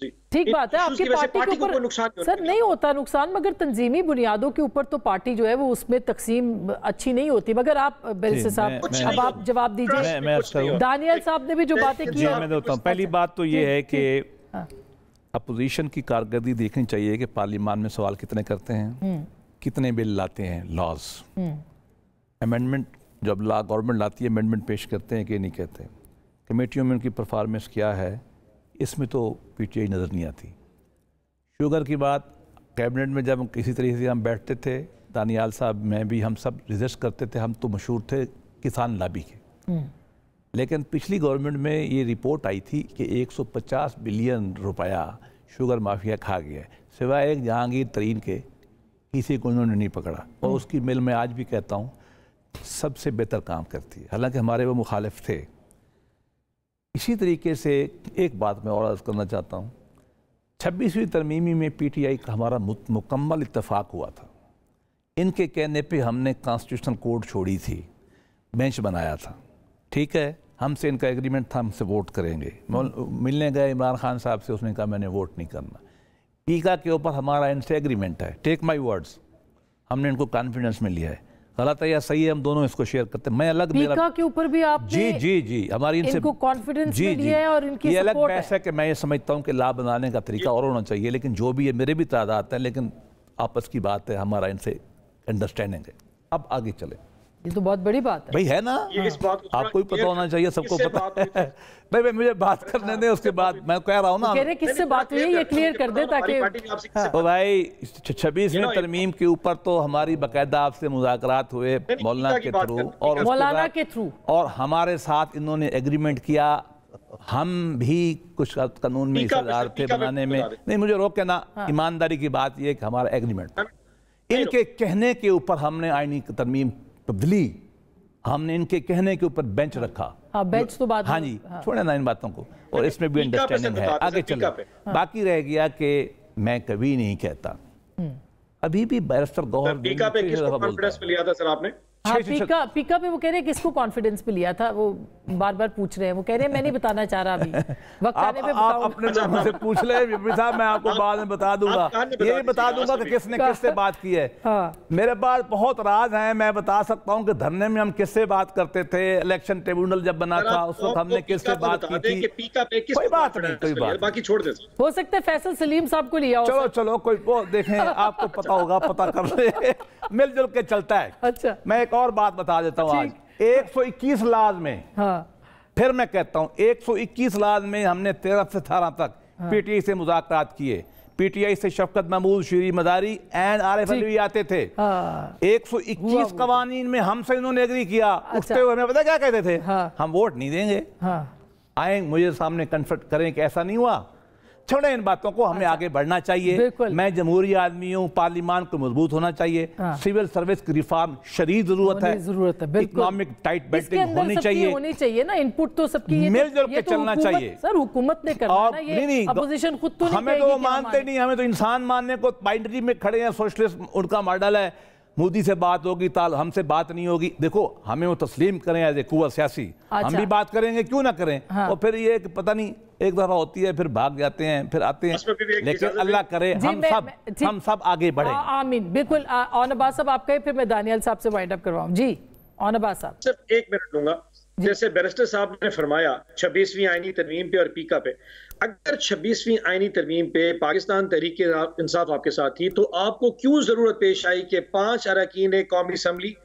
ٹھیک بات ہے، آپ کی پارٹی کو سر نہیں ہوتا نقصان، مگر تنظیمی بنیادوں کے اوپر تو پارٹی جو ہے وہ اس میں تقسیم اچھی نہیں ہوتی۔ مگر آپ بیرسٹر صاحب اب آپ جواب دیجئے، دانیال صاحب نے بھی جو باتیں کی ہیں۔ میں دیتا ہوں، پہلی بات تو یہ ہے کہ اپوزیشن کی کارکردگی دیکھنی چاہیے کہ پارلیمان میں سوال کتنے کرتے ہیں، کتنے بل لاتے ہیں، لاز امینڈمنٹ، جب لا گورنمنٹ لاتی ہے امینڈمنٹ پیش کرتے ہیں کہ نہیں کہتے، کمیٹیوں میں ان کی پرفارمنس کیا ہے، اس میں تو پی ٹی آئی نظر نہیں آتی۔ شوگر کی بات کیبنٹ میں جب کسی طریقے سے ہم بیٹھتے تھے، دانیال صاحب میں بھی ہم سب ریزسٹ کرتے تھے، ہم تو مشہور تھے کسان لابی کے، لیکن پچھلی گورنمنٹ میں یہ رپورٹ آئی تھی کہ 150 بلین روپیہ شوگر مافیا کھا گیا ہے، سوائے ایک جہانگیر ترین کے کسی کو انہوں نے نہیں پکڑا، اور اس کی مل میں آج بھی کہتا ہوں سب سے بہتر کام کرتی ہے، حالانکہ ہمارے وہ مخالف تھے۔ اسی طریقے سے ایک بات میں اور عرض کرنا چاہتا ہوں، 26ویں ترمیمی میں پی ٹی آئی کا ہمارا مکمل اتفاق ہوا تھا، ان کے کہنے پہ ہم نے کانسٹیٹیوشنل کورٹ چھوڑی تھی، بینچ بنایا تھا، ٹھیک ہے، ہم سے ان کا ایگریمنٹ تھا ہم سے ووٹ کریں گے، ملنے گئے عمران خان صاحب سے، اس نے کہا میں نے ووٹ نہیں کرنا، پیکا کے اوپر ہمارا ان سے ایگریمنٹ ہے، ٹیک مائی ورڈز، ہم نے ان کو کانفیڈنس میں لیا ہے، غلط ہے یا صحیح ہے ہم دونوں اس کو شیئر کرتے ہیں، میں الگ پیکا کے اوپر بھی آپ نے جی ہماری ان کو کانفیڈنس میں لیا ہے اور ان کی یہ الگ سپورٹ بحث ہے کہ میں یہ سمجھتا ہوں کہ لا بنانے کا طریقہ اور ہونا چاہیے، لیکن جو بھی ہے میرے بھی تعداد ہیں، لیکن آپس کی بات ہے، ہمارا ان سے انڈرسٹینڈنگ ہے۔ اب آگے چلیں، یہ تو بہت بڑی بات ہے بھائی، ہے نا، آپ کو ہی پتہ ہونا چاہیے، سب کو پتہ ہے بھائی، مجھے بات کرنے دیں، اس کے بعد میں کہہ رہا ہوں نا، کہہ رہے کس سے بات ہوئی ہے یہ کلیئر کر دے تاکہ تو بھائی 26ویں ترمیم کے اوپر تو ہماری باقاعدہ آپ سے مذاکرات ہوئے مولانا کے تھرو، اور مولانا کے تھرو، اور ہمارے ساتھ انہوں نے ایگریمنٹ کیا، ہم بھی کچھ قانون میں حصہ دار تھے بنانے میں، نہیں مجھے روک کے نا، ایمانداری کی بات یہ کہ ہمارا ایگریمنٹ، ان کے کہنے کے اوپر ہم نے آئینی ترمیم تبدیلی، ہم نے ان کے کہنے کے اوپر بینچ رکھا، بینچ تو بات، ہاں جی چھوڑے نا ان باتوں کو، اور اس میں بھی انڈرسٹینڈنگ ہے، آگے چلیں۔ باقی رہ گیا کہ میں کبھی نہیں کہتا، ابھی بھی بیرسٹر گوہر پیکا پہ کس کو کانفیڈنس پہ لیا تھا سر آپ نے؟ پیکا پہ وہ کہہ رہے ہیں کس کو کانفیڈنس پہ لیا تھا، وہ बार बार पूछ रहे हैं, वो कह रहे हैं मैं नहीं बताना चाह रहा अभी, वक्त आने पे बताऊं। आप अपने लोगों से पूछ ले साहब, मैं आपको बाद में बता दूंगा, ये बता दूंगा कि किसने किससे बात की है। मेरे पास बहुत राज हैं, मैं बता सकता हूँ कि धरने में हम किससे बात करते थे, इलेक्शन ट्रिब्यूनल जब बना था उस वक्त हमने किससे बात की थी, कोई बात नहीं, कोई बात बाकी छोड़ दे। हो सकता है फैसल सलीम साहब को लिया हो। चलो चलो कोई वो देखें, आपको पता होगा, पता कर ले, मिलजुल के चलता है। अच्छा, मैं एक और बात बता देता हूँ, आज 121 लाज में, फिर मैं कहता हूँ 121 लाज में हमने 13 से 18 तक पीटीआई से मुज़ाकरात किए, पीटीआई से शफकत महमूद, शीरी मदारी एंड आरिफ अलवी आते थे। 121 कवानीन में हमसे इन्होंने एग्री किया, उठते हुए हमें पता क्या कहते थे, हम वोट नहीं देंगे, आए मुझे सामने कन्फर्ट करें कि ऐसा नहीं हुआ। छोड़े इन बातों को, हमें आगे बढ़ना चाहिए। मैं जमहूरी आदमी हूँ, पार्लियामान को मजबूत होना चाहिए, सिविल सर्विस की रिफॉर्म शदीद जरूरत है, इकोनॉमिक टाइट बेल्टिंग होनी चाहिए ना, इनपुट तो सबकी मिलजुल के चलना चाहिए सर, हुकूमत ने करना है, अपोजिशन खुद तो हमें तो मानते नहीं, हमें तो इंसान मानने को बाइनरी में खड़े हैं, सोशलिस्ट उनका मॉडल है, मोदी से बात होगी ताल हमसे बात नहीं होगी। देखो हमें वो तस्लीम करें एज ए कुव्वत सियासी, हम भी बात करेंगे, क्यों ना करें। और फिर ये कि पता नहीं एक दफा होती है फिर भाग जाते हैं, फिर आते हैं, लेकिन अल्लाह करे हम सब आगे बढ़े। आमीन, बिल्कुल। औनबाज साहब आप कहे, फिर मैं दानियल साहब से वाइंड अप करवाऊं। जी औनबाज साहब। सिर्फ 1 मिनट लूंगा। जैसे बैरिस्टर साहब ने फरमाया 26वीं आईनी तरमीम पे और पीका पे, अगर 26वीं आईनी तरमीम पे पाकिस्तान तहरीक इंसाफ आपके साथ थी, तो आपको क्यों जरूरत पेश आई कि 5 अरकान कौमी असम्बली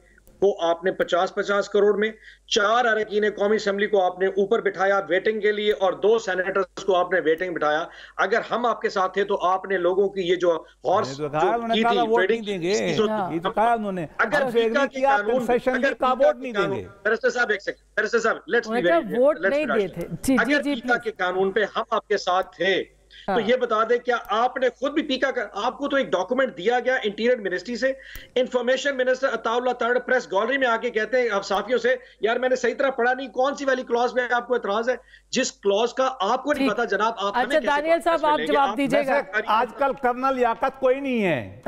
को आपने 50-50 करोड़ में, 4 अरकान कौमी असम्बली को आपने ऊपर बिठाया वेटिंग के लिए, और 2 सेनेटर्स को आपने वेटिंग बिठाया। अगर हम आपके साथ थे तो आपने लोगों की ये जो हॉर्स की थी वेटिंग उन्होंने, अगर पीका के कानून बैरिस्टर साहब एक सेकंड, बैरिस्टर साहब लेट्स बी वेरी, वोट नहीं दिए थे। अगर पीका के कानून पे हम आपके साथ थे तो ये बता दें, क्या आपने खुद भी पीका कर, आपको तो एक डॉक्यूमेंट दिया गया इंटीरियर मिनिस्ट्री से, information minister Attaullah Tarar press gallery में आके कहते हैं आप साफियों से, यार मैंने सही तरह पढ़ा नहीं, कौन सी वाली क्लॉज में आपको एतराज है, जिस क्लॉज का आपको नहीं पता जनाब, आप अच्छा दानियल साहब आप जवाब दीजिएगा। आजकल कर्नल लियाकत कोई नहीं है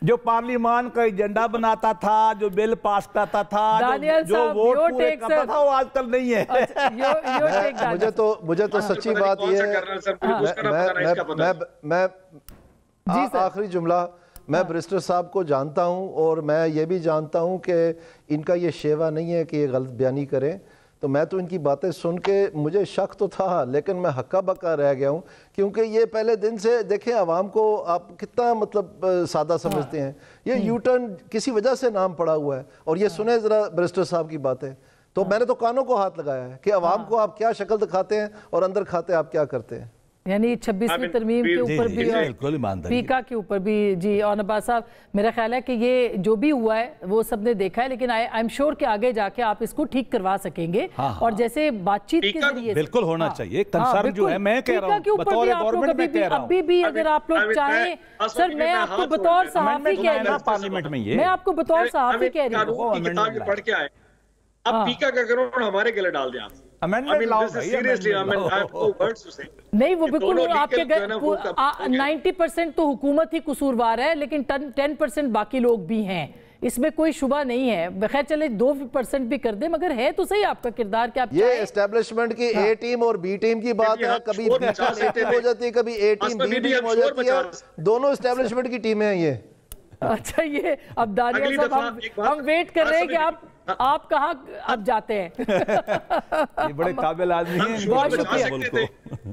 जो पार्लियामान का एजेंडा बनाता था, जो बिल पास करता था, जो वोट पूरे करता था, वो आजकल नहीं है। मुझे तो सच्ची बात ये है, मैं आखिरी जुमला, मैं बैरिस्टर साहब को जानता हूं और मैं ये भी जानता हूं कि इनका ये शेवा नहीं है कि ये गलत बयानी करें, तो मैं तो इनकी बातें सुन के मुझे शक तो था, लेकिन मैं हक्का बक्का रह गया हूँ, क्योंकि ये पहले दिन से देखें आवाम को आप कितना मतलब सादा समझते हैं। ये यू टर्न किसी वजह से नाम पड़ा हुआ है, और ये सुने ज़रा बैरिस्टर साहब की बातें, तो मैंने तो कानों को हाथ लगाया है कि आवाम को आप क्या शक्ल दिखाते हैं और अंदर खाते आप क्या करते हैं। यानी 26वीं तरमीम के ऊपर भी और पीका के ऊपर भी। जी औनबाज साहब, मेरा ख्याल है कि ये जो भी हुआ है वो सबने देखा है, लेकिन आई एम श्योर कि आगे जाके आप इसको ठीक करवा सकेंगे। और जैसे बातचीत के जरिए बिल्कुल होना चाहिए, कंसर्न जो है मैं कह रहा हूं, बतौर गवर्नमेंट में कह रहा हूं, अभी भी अगर आप लोग चाहें, सर मैं आपको बतौर सहाफी कह रही हूं, पार्लियामेंट में ये मैं आपको बतौर सहाफी कह रही हूं, पढ़ के आए, अब पीका का कानून हमारे गले डाल दिया नहीं, वो बिल्कुल आपके 90% तो हुकूमत ही कसूरवार है, लेकिन 10% बाकी लोग भी हैं, इसमें कोई शुबा नहीं है। खैर चले 2% भी कर दे, मगर है तो सही आपका किरदार कि आप ये एस्टेब्लिशमेंट की ए टीम और बी टीम की बात है, कभी बी टीम हो जाती है, कभी ए टीम बी टीम हो जाती है, दोनों एस्टेब्लिशमेंट की टीमें हैं ये। अच्छा, ये अब दानियल साहब हम वेट कर रहे हैं कि आप कहाँ अब जाते हैं। ये बड़े काबिल आदमी हैं, बहुत शुक्रिया।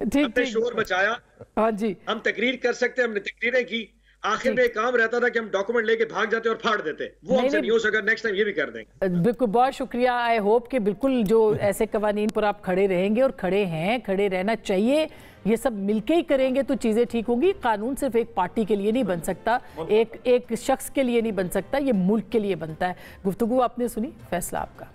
ठीक, शोर बचाया। हाँ जी, हम तकरीर कर सकते हैं, हमने तकरीरें की, आखिर में काम रहता था कि हम डॉक्यूमेंट लेके भाग जाते और फाड़ देते, वो हमसे नहीं हो सका, नेक्स्ट टाइम ये भी कर देंगे। बिल्कुल, बहुत शुक्रिया। आई होप कि बिल्कुल जो ऐसे कवानीन पर आप खड़े रहेंगे, और खड़े हैं, खड़े रहना चाहिए, ये सब मिलके ही करेंगे तो चीज़ें ठीक होंगी। कानून सिर्फ एक पार्टी के लिए नहीं बन सकता, एक शख्स के लिए नहीं बन सकता, ये मुल्क के लिए बनता है। गुफ्तगू आपने सुनी, फैसला आपका।